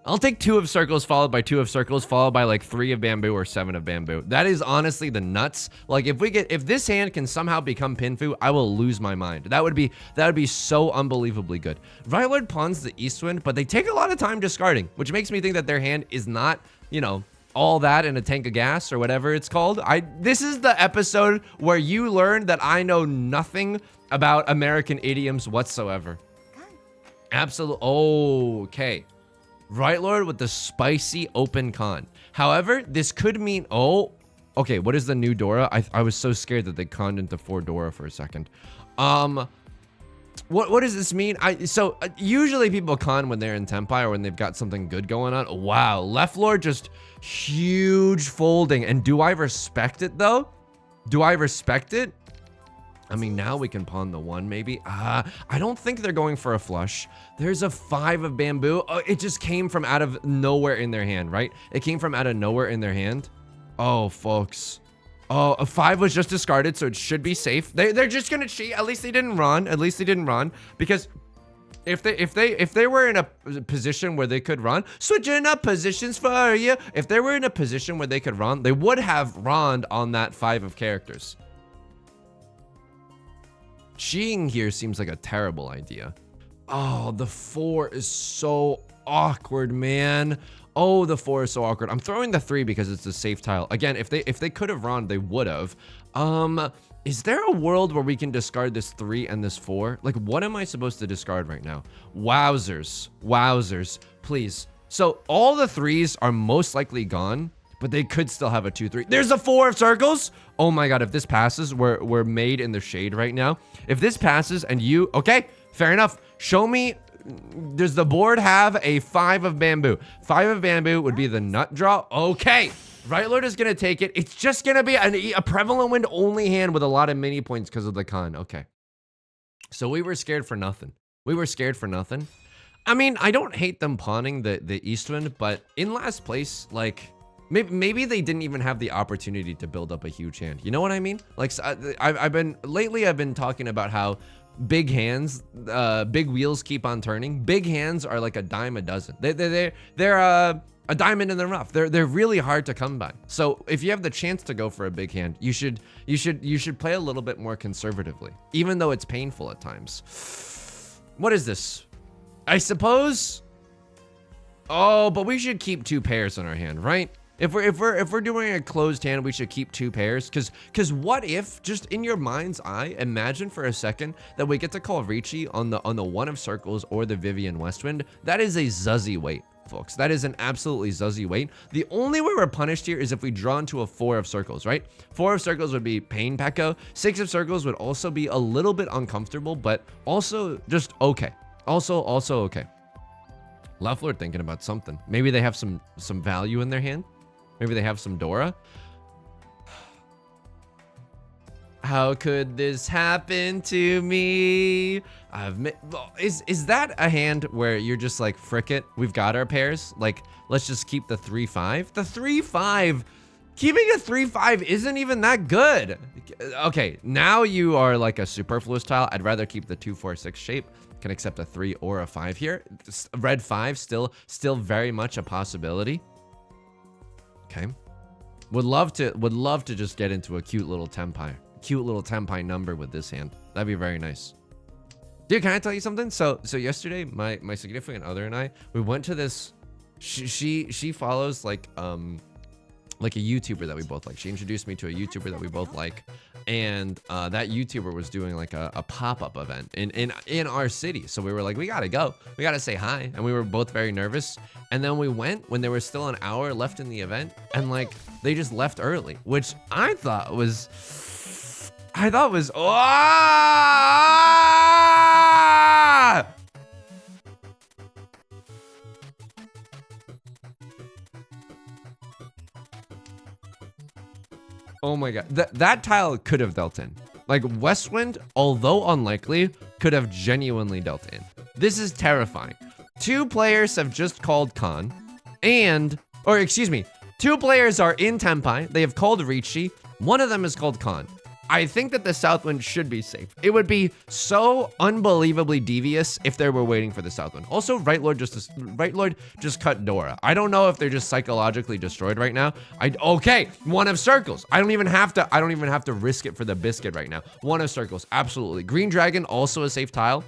I'll take 2 of circles followed by 2 of circles followed by like 3 of bamboo or 7 of bamboo. That is honestly the nuts. Like if this hand can somehow become Pinfu, I will lose my mind. That would be so unbelievably good. Right Lord pawns the Eastwind, but they take a lot of time discarding, which makes me think that their hand is not, you know, all that in a tank of gas or whatever it's called. This is the episode where you learn that I know nothing about American idioms whatsoever. Absolutely. Okay. Right Lord with the spicy open con. However, this could mean, oh, okay, what is the new Dora? I was so scared that they conned into 4 Dora for a second. What does this mean? Usually people con when they're in Tenpai or when they've got something good going on. Wow, left Lord just huge folding. And do I respect it though? Do I respect it? I mean, now we can pawn the 1 maybe. I don't think they're going for a flush. There's a 5 of bamboo. Oh, it just came from out of nowhere in their hand, right? It came from out of nowhere in their hand. Oh, folks. Oh, a 5 was just discarded, so it should be safe. They're just gonna cheat. At least they didn't run. At least they didn't run. Because if they were in a position where they could run, switching up positions for you. If they were in a position where they could run, they would have run on that 5 of characters. Cheating here seems like a terrible idea. Oh, the 4 is so awkward, man. Oh, the 4 is so awkward. I'm throwing the 3 because it's a safe tile. Again, if they could have run, they would have. Is there a world where we can discard this 3 and this 4? Like, what am I supposed to discard right now? Wowzers. Wowzers. Please. So all the 3s are most likely gone, but they could still have a 2-3. There's a 4 of circles. Oh my god, if this passes, we're made in the shade right now. If this passes and you, okay, fair enough. Show me, does the board have a 5 of bamboo? 5 of bamboo would be the nut draw. Okay, Right Lord is gonna take it. It's just gonna be a prevalent wind only hand with a lot of mini points because of the con. Okay. So we were scared for nothing. We were scared for nothing. I mean, I don't hate them pawning the Eastwind, but in last place, like, Maybe they didn't even have the opportunity to build up a huge hand. You know what I mean? Like, I've been talking about how big hands, big wheels keep on turning. Big hands are like a dime a dozen. They're a diamond in the rough. They're really hard to come by. So if you have the chance to go for a big hand, you should play a little bit more conservatively, even though it's painful at times. What is this? I suppose. Oh, but we should keep 2 pairs in our hand, right? If we're doing a closed hand, we should keep 2 pairs. Cause what if, just in your mind's eye, imagine for a second that we get to call Riichi on the 1 of circles or the Vivian Westwind. That is a zuzzy wait, folks. That is an absolutely zuzzy wait. The only way we're punished here is if we draw into a 4 of circles, right? 4 of circles would be pain Pekko. 6 of circles would also be a little bit uncomfortable, but also just okay. Also okay. Left Lord thinking about something. Maybe they have some value in their hand. Maybe they have some Dora. How could this happen to me? Is that a hand where you're just like, frick it, we've got our pairs? Like, let's just keep the 3-5. The 3-5, keeping a 3-5 isn't even that good. Okay, now you are like a superfluous tile. I'd rather keep the 2-4-6 shape. Can accept a 3 or a 5 here. Red 5 still very much a possibility. Okay, would love to just get into a cute little tenpai number with this hand. That'd be very nice. Dude, can I tell you something? So yesterday, my significant other and I, we went to this. She follows like a YouTuber that we both like. She introduced me to a YouTuber that we both like, and that YouTuber was doing like a pop-up event in our city. So we were like, we gotta go, we gotta say hi, and we were both very nervous. And then we went when there was still an hour left in the event, and like they just left early, which I thought was oh my god, that tile could have dealt in. Like Westwind, although unlikely, could have genuinely dealt in. This is terrifying. 2 players have just called Khan, or excuse me, 2 players are in Tenpai. They have called Riichi. 1 of them is called Khan. I think that the Southwind should be safe. It would be so unbelievably devious if they were waiting for the Southwind. Also, Right Lord just cut Dora. I don't know if they're just psychologically destroyed right now. Okay, 1 of circles. I don't even have to risk it for the biscuit right now. 1 of circles, absolutely. Green Dragon, also a safe tile.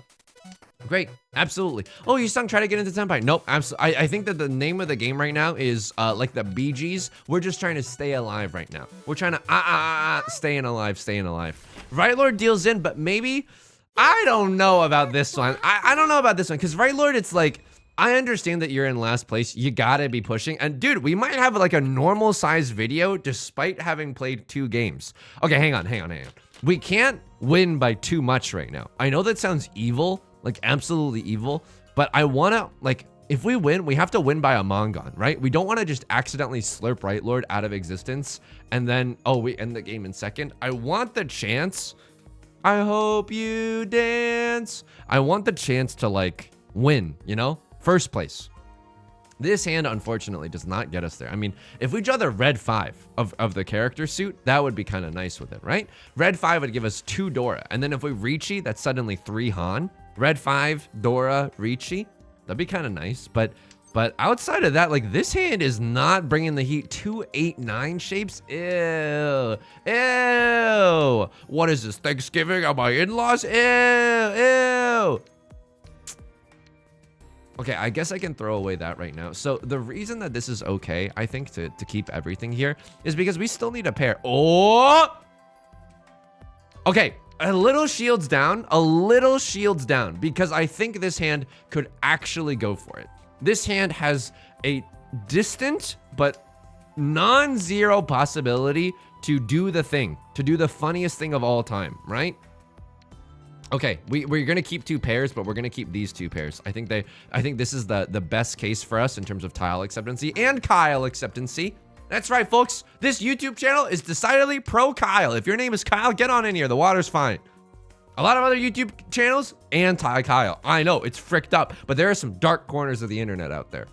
Great, absolutely. Oh, Yusong, try to get into Tenpai. Nope, absolutely. I think that the name of the game right now is like the Bee Gees. We're just trying to stay alive right now. We're trying to staying alive. Right Lord deals in, but maybe, I don't know about this one. I don't know about this one, because Right Lord, it's like, I understand that you're in last place. You gotta be pushing. And dude, we might have like a normal size video despite having played 2 games. Okay, hang on. We can't win by too much right now. I know that sounds evil, like absolutely evil, but I wanna, like, if we win, we have to win by a Mongon, right? We don't wanna just accidentally slurp Right Lord out of existence and then, oh, we end the game in second. I want the chance. I hope you dance. I want the chance to like win, you know? First place. This hand, unfortunately, does not get us there. I mean, if we draw the red 5 of the character suit, that would be kind of nice with it, right? Red 5 would give us 2 Dora. And then if we Riichi, that's suddenly 3 Han. Red 5, Dora, Riichi. That'd be kind of nice. But outside of that, like, this hand is not bringing the heat. 2, 8, 9 shapes. Ew. Ew. What is this, Thanksgiving at my in-laws? Ew. Ew. Okay, I guess I can throw away that right now. So the reason that this is okay, I think, to keep everything here is because we still need a pair. Oh! Okay, a little shields down, because I think this hand could actually go for it. This hand has a distant but non-zero possibility to do the thing, to do the funniest thing of all time, right? Okay, we're gonna keep 2 pairs, but we're gonna keep these 2 pairs. I think this is the best case for us in terms of tile acceptancy and Kyle acceptancy. That's right, folks. This YouTube channel is decidedly pro Kyle. If your name is Kyle, get on in here. The water's fine. A lot of other YouTube channels, anti Kyle. I know, it's fricked up, but there are some dark corners of the internet out there.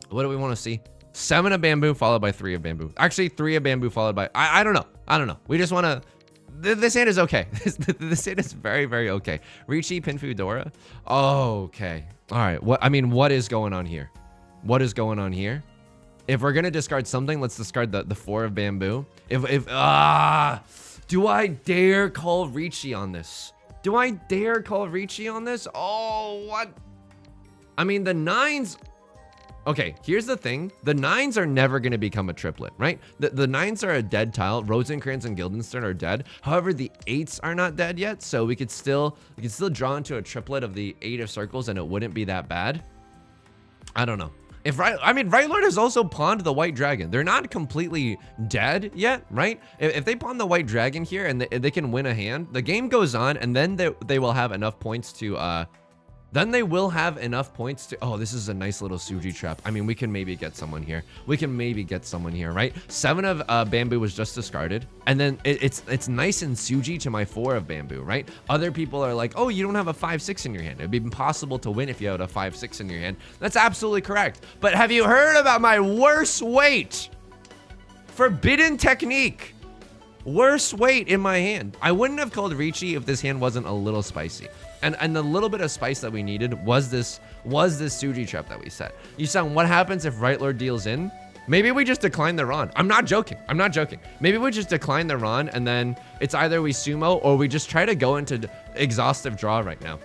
What do we want to see? 7 of bamboo followed by 3 of bamboo. Actually, 3 of bamboo followed by, I don't know. I don't know. We just want to, this hand is okay. This hand is very, very okay. Riichi, Pinfu, Dora. Okay. All right. What is going on here? What is going on here? If we're going to discard something, let's discard the 4 of bamboo. Do I dare call Riichi on this? Do I dare call Riichi on this? Oh, what? I mean, the 9s. Okay, here's the thing. The 9s are never going to become a triplet, right? The 9s are a dead tile. Rosencrantz and Guildenstern are dead. However, the 8s are not dead yet, so we could still draw into a triplet of the 8 of circles, and it wouldn't be that bad. I don't know. Right Lord has also pawned the white dragon. They're not completely dead yet, right? If they pawn the white dragon here and they can win a hand, the game goes on, and then they will have enough points to oh, this is a nice little Suji trap. I mean, we can maybe get someone here. Right? 7 of bamboo was just discarded. And then it's nice and Suji to my 4 of bamboo, right? Other people are like, oh, you don't have a 5-6 in your hand. It'd be impossible to win if you had a 5-6 in your hand. That's absolutely correct. But have you heard about my worst weight? Forbidden technique. Worst weight in my hand. I wouldn't have called Riichi if this hand wasn't a little spicy. And the little bit of spice that we needed was this Suji trap that we set. Yusong, what happens if Right Lord deals in? Maybe we just decline the Ron. I'm not joking. Maybe we just decline the Ron, and then it's either we sumo or we just try to go into exhaustive draw right now.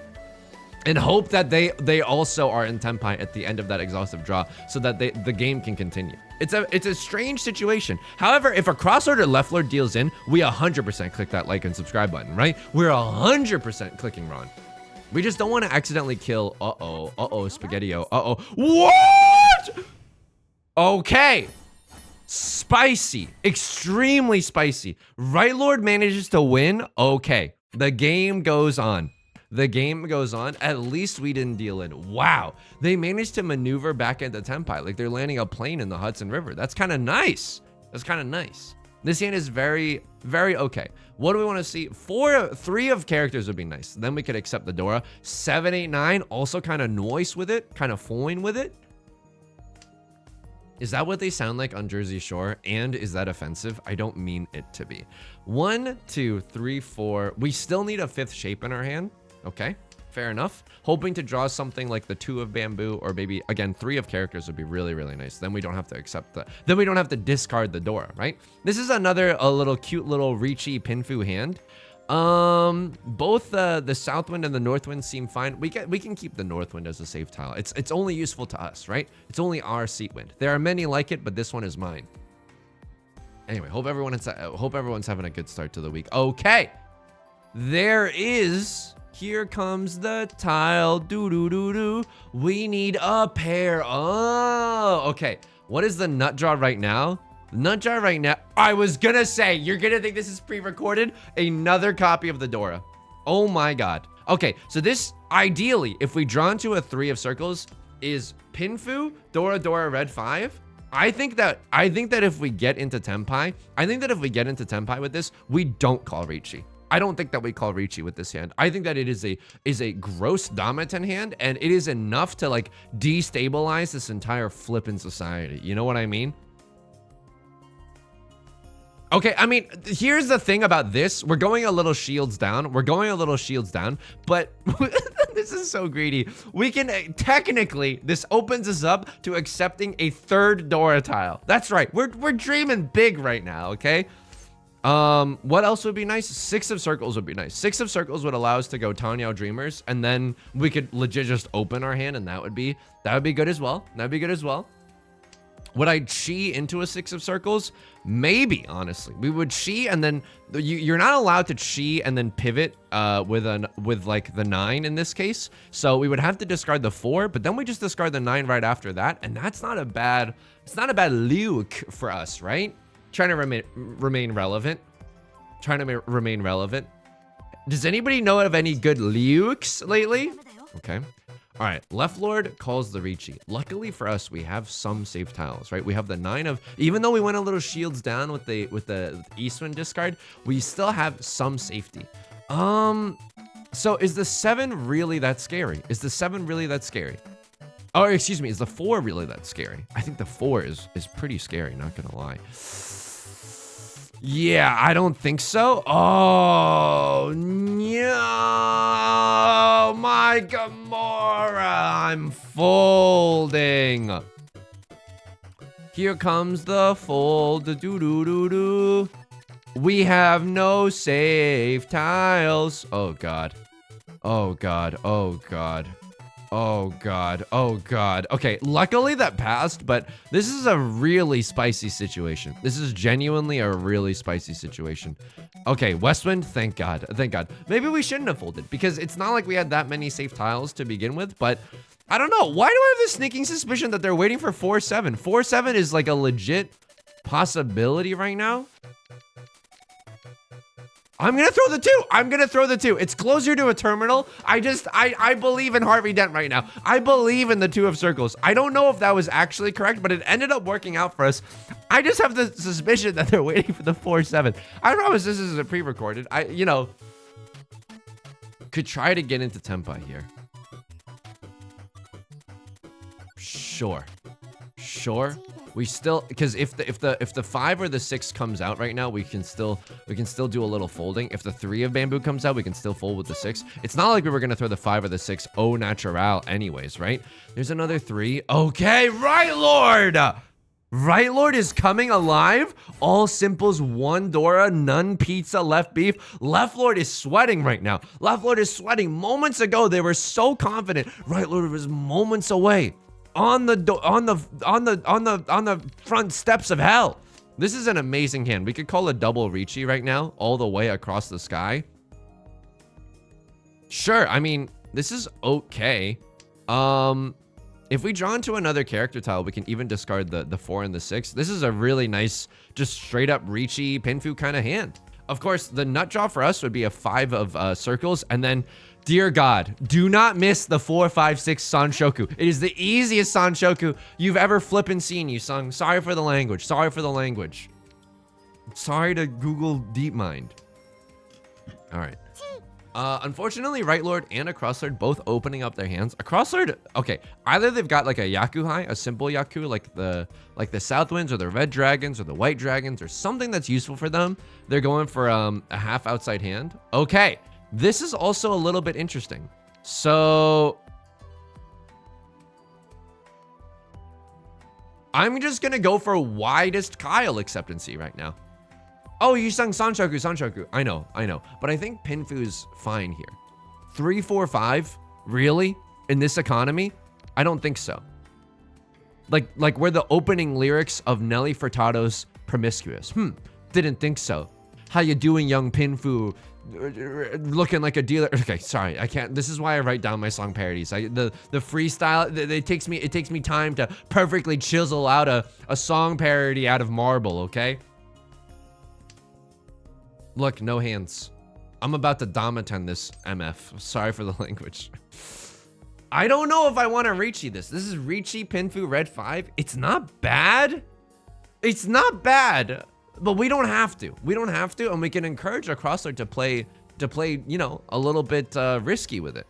And hope that they also are in Tenpai at the end of that exhaustive draw so that the game can continue. It's a strange situation. However, if a crossorder left lord deals in, we 100% click that like and subscribe button, right? We're 100% clicking Ron. We just don't want to accidentally kill, Spaghetti-O, what? Okay. Spicy, extremely spicy. Right Lord manages to win, okay. The game goes on. At least we didn't deal in. Wow. They managed to maneuver back into Tenpai. Like they're landing a plane in the Hudson River. That's kind of nice. This hand is very, very okay. What do we want to see? 3 of characters would be nice. Then we could accept the Dora. 7, 8, 9, also kind of noise with it, kind of foin with it. Is that what they sound like on Jersey Shore? And is that offensive? I don't mean it to be. 1, 2, 3, 4. We still need a 5th shape in our hand. Okay, fair enough. Hoping to draw something like the 2 of bamboo, or maybe again 3 of characters would be really, really nice. Then we don't have to accept then we don't have to discard the Dora, right? This is a little cute little Riichi Pinfu hand. Both the south wind and the north wind seem fine. We can keep the north wind as a safe tile. It's only useful to us, right? It's only our seat wind. There are many like it, but this one is mine. Anyway, hope everyone's having a good start to the week. Okay, here comes the tile. We need a pair. Oh, okay. What is the nut draw right now? Nut jar right now. I was gonna say, you're gonna think this is pre-recorded. Another copy of the Dora. Oh my God. Okay, so this, ideally, if we draw into a 3 of circles, is Pinfu, Dora, red 5. I think that if we get into Tenpai, with this, we don't call Riichi. I don't think that we call Riichi with this hand. I think that it is a gross Domitan hand, and it is enough to like destabilize this entire flippin' society. You know what I mean? Okay, I mean, here's the thing about this. We're going a little shields down, but this is so greedy. We can, technically, this opens us up to accepting a 3rd Dora tile. That's right, we're dreaming big right now, okay? What else would be nice? 6 of circles would be nice. 6 of circles would allow us to go Tanyao Dreamers, and then we could legit just open our hand, and that would be good as well. Would I chi into a 6 of circles? Maybe, honestly. We would chi, and then you're not allowed to chi and then pivot with like the 9 in this case. So we would have to discard the 4, but then we just discard the 9 right after that, and that's not a bad. It's not a bad Liu for us, right? Trying to remain relevant. Does anybody know of any good Liuks lately? Okay. All right, left lord calls the Riichi. Luckily for us, we have some safe tiles, right? We have the 9 of, even though we went a little shields down with the Eastwind discard, we still have some safety. So is the 7 really that scary? Oh, excuse me. Is the 4 really that scary? I think the 4 is pretty scary, not gonna lie. Yeah, I don't think so. Oh, no. My Gamora. I'm folding. Here comes the fold. Do-do-do-do. We have no safe tiles. Oh, God. Oh, God. Oh, God. Oh, God. Oh, God. Okay, luckily that passed, but this is a really spicy situation. This is genuinely a really spicy situation. Okay, Westwind, thank God. Thank God. Maybe we shouldn't have folded, because it's not like we had that many safe tiles to begin with, but I don't know. Why do I have this sneaking suspicion that they're waiting for 4-7? 4-7 is like a legit possibility right now. I'm gonna throw the 2. I'm gonna throw the 2. It's closer to a terminal. I believe in Harvey Dent right now. I believe in the 2 of circles. I don't know if that was actually correct, but it ended up working out for us. I just have the suspicion that they're waiting for the 4-7. I promise this is a pre-recorded. Could try to get into Tenpai here. Sure. We still, because if the 5 or the 6 comes out right now, we can still do a little folding. If the 3 of bamboo comes out, we can still fold with the 6. It's not like we were gonna throw the 5 or the 6 au natural anyways, right? There's another 3. Okay, Right Lord! Right Lord is coming alive. All simples, 1 Dora, none pizza, left beef. Left Lord is sweating right now. Left Lord is sweating. Moments ago, they were so confident. Right Lord was moments away. On the front steps of hell. This is an amazing hand. We could call a double Riichi right now, all the way across the sky. Sure, I mean, this is okay. If we draw into another character tile, we can even discard the 4 and the 6. This is a really nice, just straight up Riichi Pinfu kind of hand. Of course, the nut draw for us would be a 5 of circles, and then, dear God, do not miss the 4, 5, 6 Sanshoku. It is the easiest Sanshoku you've ever flippin' seen, Yusong. Sorry for the language. Sorry for the language. Sorry to Google DeepMind. All right. Unfortunately, Right Lord and a Cross Lord both opening up their hands. A Cross Lord, okay, either they've got like a Yaku high, a simple Yaku, like the South Winds or the Red Dragons or the White Dragons or something that's useful for them. They're going for a half outside hand. Okay, this is also a little bit interesting. So I'm just gonna go for widest Kyle acceptancy right now. Oh, you sung Sanshoku. I know. But I think Pinfu's fine here. 3, 4, 5? Really? In this economy? I don't think so. Like we're the opening lyrics of Nelly Furtado's Promiscuous. Didn't think so. How you doing, young Pinfu? Looking like a dealer. Okay, sorry, I can't. This is why I write down my song parodies. The freestyle, it takes me time to perfectly chisel out a song parody out of marble, okay? Look, no hands. I'm about to Damaten this MF. Sorry for the language. I don't know if I want to Riichi this. This is Riichi Pinfu Red 5. It's not bad. It's not bad, but we don't have to. We don't have to, and we can encourage our crosser to play, you know, a little bit risky with it.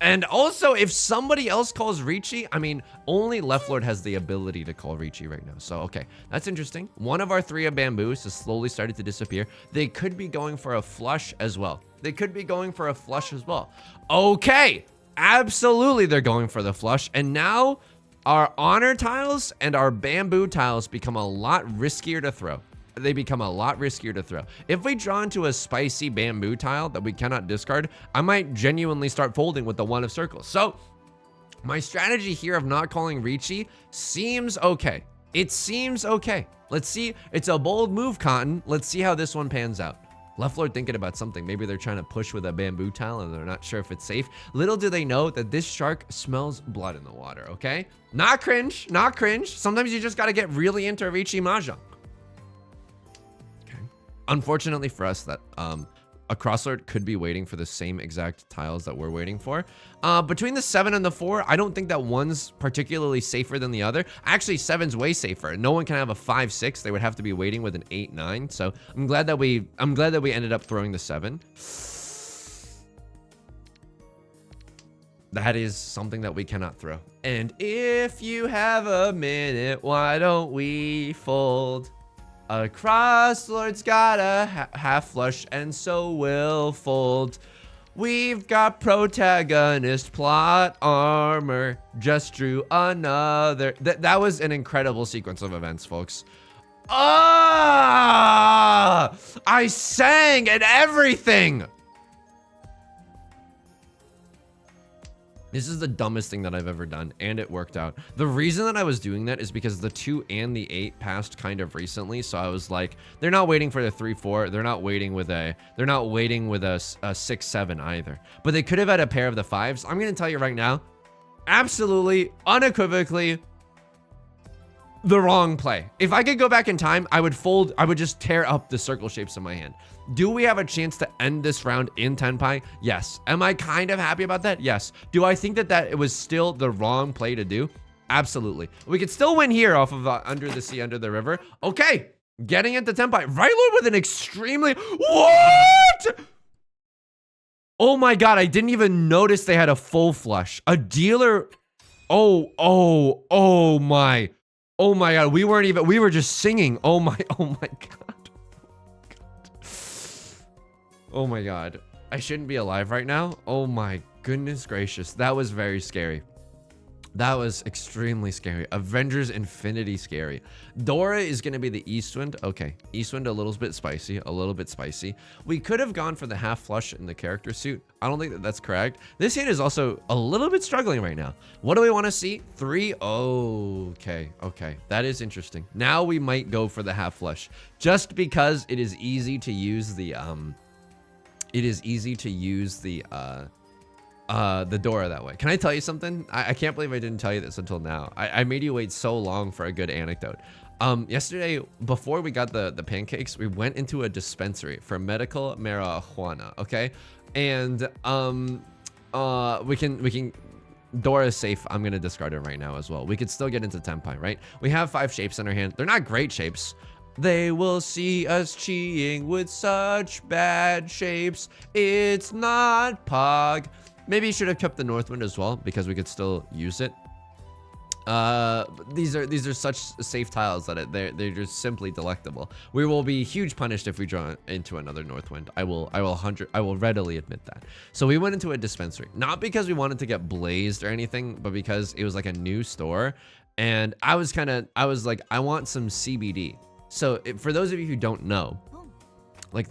And also, if somebody else calls Riichi, I mean, only Left Lord has the ability to call Riichi right now. So, okay, that's interesting. One of our 3 of bamboos has slowly started to disappear. They could be going for a flush as well. Okay, absolutely they're going for the flush. And now our honor tiles and our bamboo tiles become a lot riskier to throw. If we draw into a spicy bamboo tile that we cannot discard, I might genuinely start folding with the 1 of circles. So my strategy here of not calling Riichi seems okay. It seems okay. Let's see. It's a bold move, Cotton. Let's see how this one pans out. Left Lord thinking about something. Maybe they're trying to push with a bamboo tile and they're not sure if it's safe. Little do they know that this shark smells blood in the water, okay? Not cringe, not cringe. Sometimes you just got to get really into Riichi Mahjong. Unfortunately for us, that a crosslord could be waiting for the same exact tiles that we're waiting for. Between the 7 and the 4, I don't think that one's particularly safer than the other. Actually, 7's way safer. No one can have a 5, 6. They would have to be waiting with an 8, 9. So I'm glad that we ended up throwing the 7. That is something that we cannot throw. And if you have a minute, why don't we fold? A crosslord's got a half flush, and so we'll fold. We've got protagonist plot armor. Just drew another. That was an incredible sequence of events, folks. Ah! I sang and everything. This is the dumbest thing that I've ever done, and it worked out. The reason that I was doing that is because the 2 and the 8 passed kind of recently, so I was like, they're not waiting for the 3-4. They're not waiting with a 6-7 either. But they could have had a pair of the 5s. I'm gonna tell you right now, absolutely, unequivocally, the wrong play. If I could go back in time, I would fold. I would just tear up the circle shapes in my hand. Do we have a chance to end this round in Tenpai? Yes. Am I kind of happy about that? Yes. Do I think that it was still the wrong play to do? Absolutely. We could still win here off of Under the Sea, Under the River. Okay. Getting into Tenpai. Right Lord with an extremely... What? Oh my God. I didn't even notice they had a full flush. A dealer... Oh my... Oh my God, we were just singing. Oh my God. Oh my God. I shouldn't be alive right now. Oh my goodness gracious. That was very scary. That was extremely scary. Avengers Infinity scary. Dora is going to be the Eastwind. Okay, Eastwind a little bit spicy, a little bit spicy. We could have gone for the half flush in the character suit. I don't think that that's correct. This hand is also a little bit struggling right now. What do we want to see? 3. Okay. That is interesting. Now we might go for the half flush just because it is easy to use the the Dora that way. Can I tell you something? I can't believe I didn't tell you this until now. I made you wait so long for a good anecdote. Yesterday, before we got the pancakes, we went into a dispensary for medical marijuana, okay? And we can Dora's safe. I'm gonna discard it right now as well. We could still get into Tenpai, right? We have 5 shapes in our hand. They're not great shapes. They will see us cheating with such bad shapes. It's not Pog. Maybe you should have kept the Northwind as well because we could still use it. These are such safe tiles that they're just simply delectable. We will be huge punished if we draw into another Northwind. I will readily admit that. So we went into a dispensary, not because we wanted to get blazed or anything, but because it was like a new store, and I was like, I want some CBD. So for those of you who don't know, like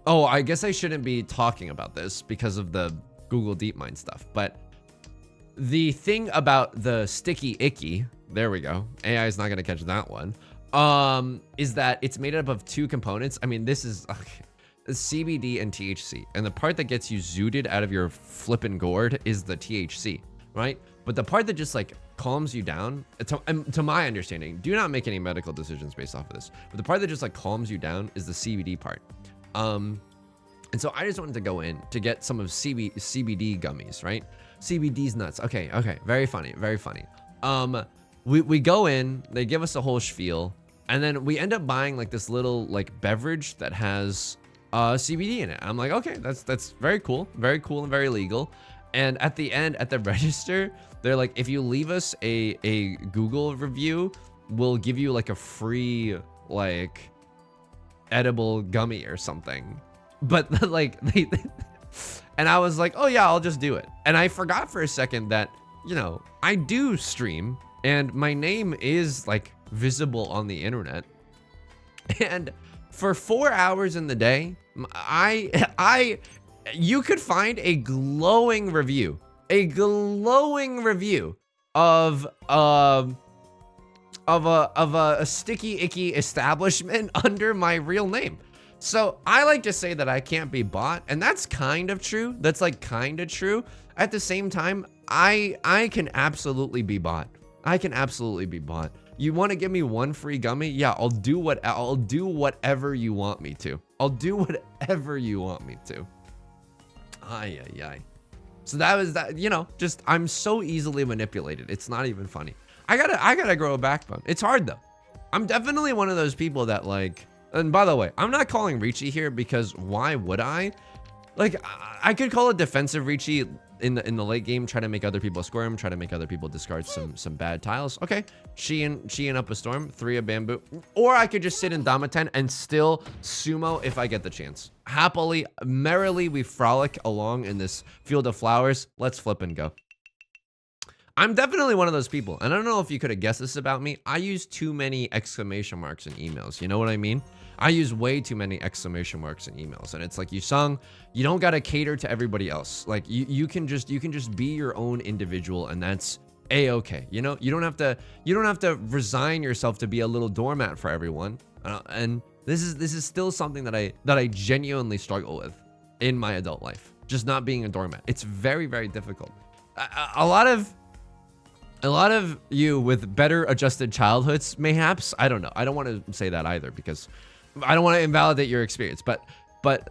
oh, I guess I shouldn't be talking about this because of the Google DeepMind stuff, but the thing about the sticky icky, there we go, AI is not going to catch that one, is that it's made up of 2 components. I mean, this is CBD and THC, and the part that gets you zooted out of your flippin' gourd is the THC, right? But the part that just like calms you down, to my understanding, do not make any medical decisions based off of this, but the part that just like calms you down is the CBD part. And so I just wanted to go in to get some of CBD gummies, right? CBD's nuts. Okay. Very funny. We go in, they give us a whole spiel, and then we end up buying like this little like beverage that has CBD in it. I'm like, okay, that's very cool and very legal. And at the end, at the register, they're like, if you leave us a Google review, we'll give you like a free like edible gummy or something. But like they and I was like, oh yeah, I'll just do it. And I forgot for a second that, you know, I do stream and my name is like visible on the internet. And for 4 hours in the day, you could find a glowing review of a sticky icky establishment under my real name. So I like to say that I can't be bought, and that's kind of true. That's like kind of true. At the same time, I can absolutely be bought. You want to give me 1 free gummy? Yeah, I'll do whatever you want me to. Ay. So that was that, you know, just I'm so easily manipulated. It's not even funny. I gotta grow a backbone. It's hard though. I'm definitely one of those people that like, and by the way, I'm not calling Riichi here because why would I? Like, I could call it defensive Riichi in the late game, try to make other people squirm, try to make other people discard some bad tiles. Okay, Shein up a storm, 3 of bamboo. Or I could just sit in Damaten and still sumo if I get the chance. Happily, merrily, we frolic along in this field of flowers. Let's flip and go. I'm definitely one of those people, and I don't know if you could have guessed this about me. I use too many exclamation marks in emails. You know what I mean? I use way too many exclamation marks in emails, and it's like, Yusong, you don't gotta cater to everybody else. Like you can just be your own individual, and that's a-okay. You know, you don't have to resign yourself to be a little doormat for everyone. And this is still something that I genuinely struggle with in my adult life. Just not being a doormat. It's very, very difficult. A lot of you with better adjusted childhoods, mayhaps. I don't know. I don't want to say that either because I don't want to invalidate your experience. But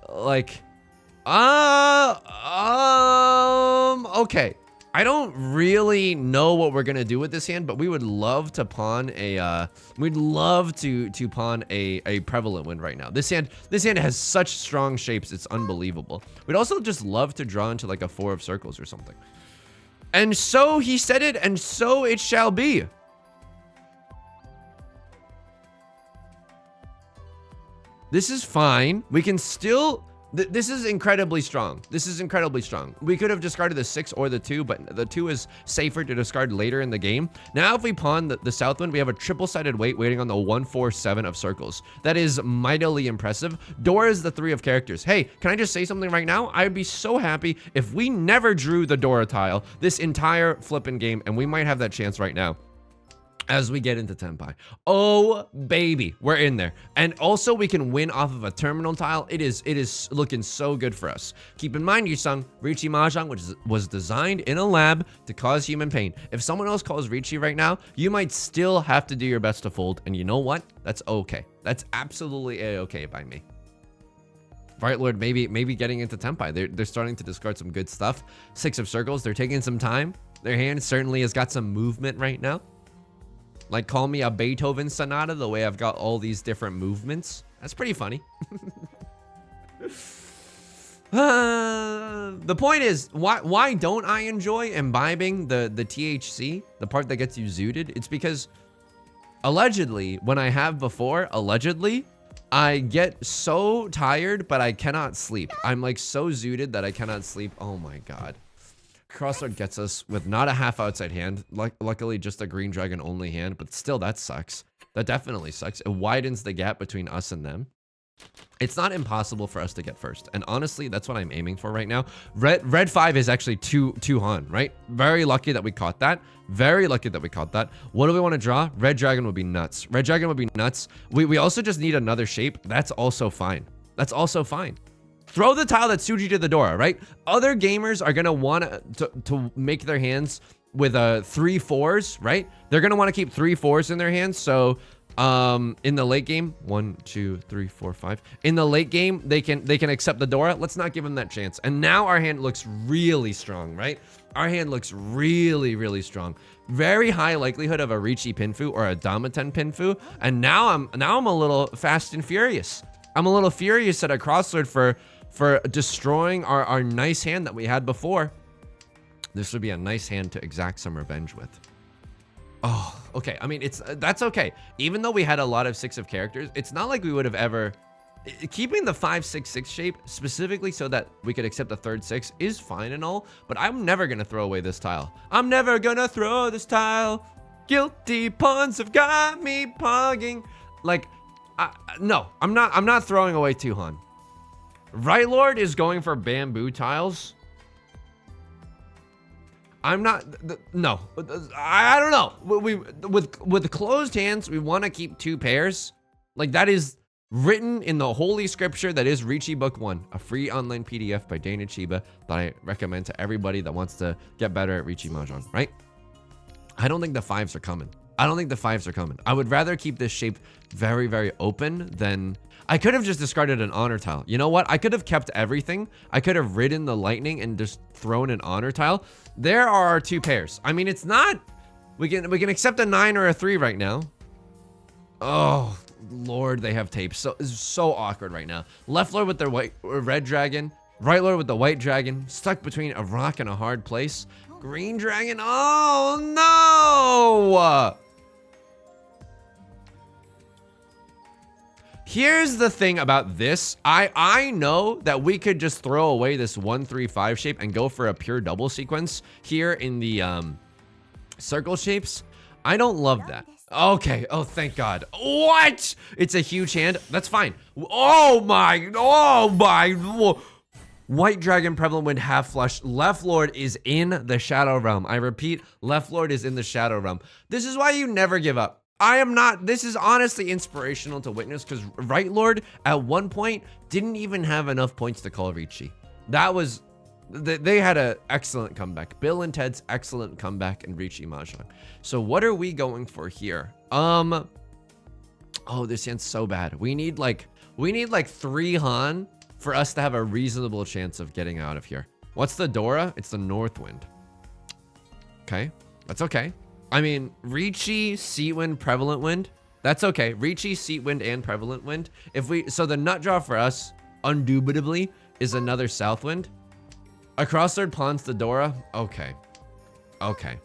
like, okay. I don't really know what we're gonna do with this hand, but we would love to pawn a. We'd love to pawn a prevalent win right now. This hand has such strong shapes. It's unbelievable. We'd also just love to draw into like a 4 of circles or something. And so he said it, and so it shall be. This is fine. We can still... This is incredibly strong. This is incredibly strong. We could have discarded the 6 or the 2, but the 2 is safer to discard later in the game. Now, if we pawn the south wind, we have a triple-sided weight waiting on the 1, 4, 7 of circles. That is mightily impressive. Door is the 3 of characters. Hey, can I just say something right now? I'd be so happy if we never drew the Dora tile this entire flipping game, and we might have that chance right now as we get into Tenpai. Oh, baby, we're in there. And also, we can win off of a terminal tile. It is looking so good for us. Keep in mind, Yusong, Riichi Mahjong, which was designed in a lab to cause human pain. If someone else calls Riichi right now, you might still have to do your best to fold. And you know what? That's okay. That's absolutely a-okay by me. Right, Lord, maybe getting into Tenpai. They're starting to discard some good stuff. 6 of circles. They're taking some time. Their hand certainly has got some movement right now. Like, call me a Beethoven sonata, the way I've got all these different movements. That's pretty funny. The point is, why don't I enjoy imbibing the THC, the part that gets you zooted? It's because, allegedly, when I have before, allegedly, I get so tired, but I cannot sleep. I'm like so zooted that I cannot sleep. Oh my God. Crossroad gets us with not a half outside hand. Luckily, just a green dragon only hand, but still, that sucks. That definitely sucks. It widens the gap between us and them. It's not impossible for us to get first, and honestly, that's what I'm aiming for right now. Red 5 is actually two Han, right? Very lucky that we caught that. Very lucky that we caught that. What do we want to draw? Red dragon would be nuts. Red dragon would be nuts. We also just need another shape. That's also fine. That's also fine. Throw the tile that's Suji to the door, right? Other gamers are gonna want to make their hands with 3 4s, right? They're gonna want to keep 3 4s in their hands. So, in the late game, 1, 2, 3, 4, 5. In the late game, they can accept the Dora. Let's not give them that chance. And now our hand looks really strong, right? Our hand looks really, really strong. Very high likelihood of a Riichi Pinfu or a Damaten Pinfu. And now I'm a little fast and furious. I'm a little furious at a Crossword for destroying our nice hand that we had before. This would be a nice hand to exact some revenge with. Oh, okay. I mean, that's okay. Even though we had a lot of 6 of characters, it's not like we would have ever... Keeping the 5, 6, 6 shape specifically so that we could accept the third 6 is fine and all, but I'm never going to throw away this tile. I'm never going to throw this tile. Guilty pawns have got me pogging. Like, no, I'm not throwing away 2 Han. Right Lord is going for bamboo tiles. I'm not, no, I don't know. With closed hands, we want to keep 2 pairs. Like, that is written in the holy scripture that is Riichi Book 1, a free online PDF by Dana Chiba that I recommend to everybody that wants to get better at Riichi Mahjong, right? I don't think the 5s are coming. I don't think the 5s are coming. I would rather keep this shape very, very open than... I could have just discarded an honor tile. You know what? I could have kept everything. I could have ridden the lightning and just thrown an honor tile. There are our 2 pairs. I mean, it's not... We can accept a 9 or a 3 right now. Oh, Lord, they have tape. So it's so awkward right now. Left Lord with their red dragon. Right Lord with the white dragon, stuck between a rock and a hard place. Green dragon, oh no! Here's the thing about this. I know that we could just throw away this 1-3-5 shape and go for a pure double sequence here in the circle shapes. I don't love that. Okay, oh thank God. What? It's a huge hand, that's fine. Oh my. White dragon, prevalent wind, half flush. Left Lord is in the shadow realm. I repeat, left Lord is in the shadow realm. This is why you never give up. I am not, this is honestly inspirational to witness because Right Lord at one point didn't even have enough points to call Riichi. That was, they had an excellent comeback. Bill and Ted's excellent comeback in Riichi Mahjong. So what are we going for here? Oh, this hand's so bad. We need like 3 Han for us to have a reasonable chance of getting out of here. What's the Dora? It's the North Wind. Okay, that's okay. I mean, Riichi, Seat Wind, Prevalent Wind. That's okay. Riichi, Seat Wind, and Prevalent Wind. So the nut draw for us, undoubtedly, is another South Wind. A Crossword Pawns the Dora. Okay. Okay.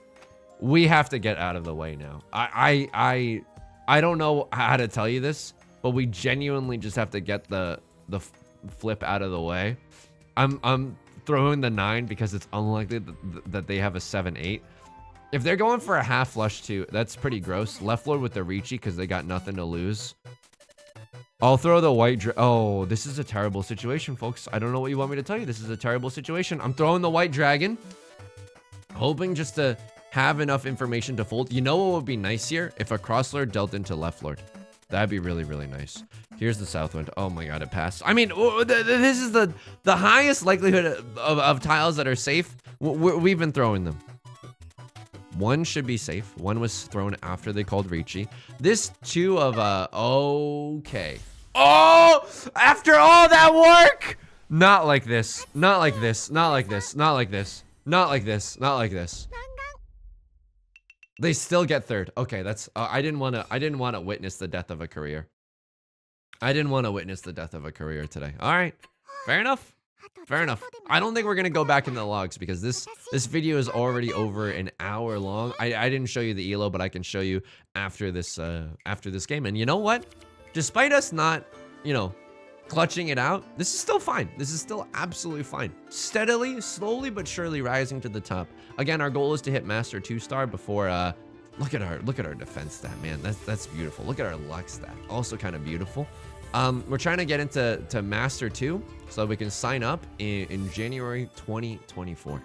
We have to get out of the way now. I don't know how to tell you this, but we genuinely just have to get the flip out of the way. I'm throwing the 9 because it's unlikely that they have a 7-8. If they're going for a half flush too, that's pretty gross. Left Lord with the Riichi because they got nothing to lose. I'll throw the white oh, this is a terrible situation, folks. I don't know what you want me to tell you. This is a terrible situation. I'm throwing the white dragon, hoping just to have enough information to fold. You know what would be nice here? If a cross lord dealt into left lord. That'd be really, really nice. Here's the South Wind. Oh my God, it passed. I mean, this is the highest likelihood of tiles that are safe. We've been throwing them. One should be safe. One was thrown after they called Riichi. This 2 of, okay. Oh, after all that work? Not like this. Not like this. Not like this. Not like this. Not like this. Not like this. They still get third. Okay, that's, I didn't want to witness the death of a career. I didn't want to witness the death of a career today. All right, fair enough. Fair enough. I don't think we're gonna go back in the logs because this video is already over an hour long. I didn't show you the elo, but I can show you after this game. And you know what? Despite us not, you know, clutching it out, this is still fine. This is still absolutely fine. Steadily, slowly but surely rising to the top. Again, our goal is to hit Master 2-star before. Look at our defense stat, man. That's beautiful. Look at our luck stat, also kind of beautiful. We're trying to get into Master 2 so that we can sign up in January 2024.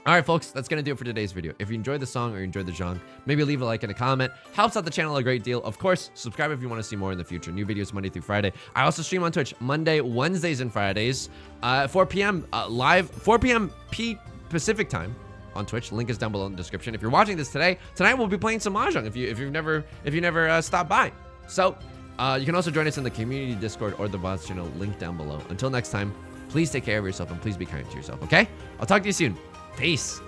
All right, folks, that's going to do it for today's video. If you enjoyed the song or you enjoyed the genre, maybe leave a like and a comment. Helps out the channel a great deal. Of course, subscribe if you want to see more in the future. New videos Monday through Friday. I also stream on Twitch Monday, Wednesdays, and Fridays, 4 p.m. Live, 4 p.m. Pacific time on Twitch. Link is down below in the description. If you're watching this tonight we'll be playing some Mahjong if you've never stopped by. So you can also join us in the community Discord or the VODs channel, link down below. Until next time, please take care of yourself and please be kind to yourself, okay? I'll talk to you soon. Peace.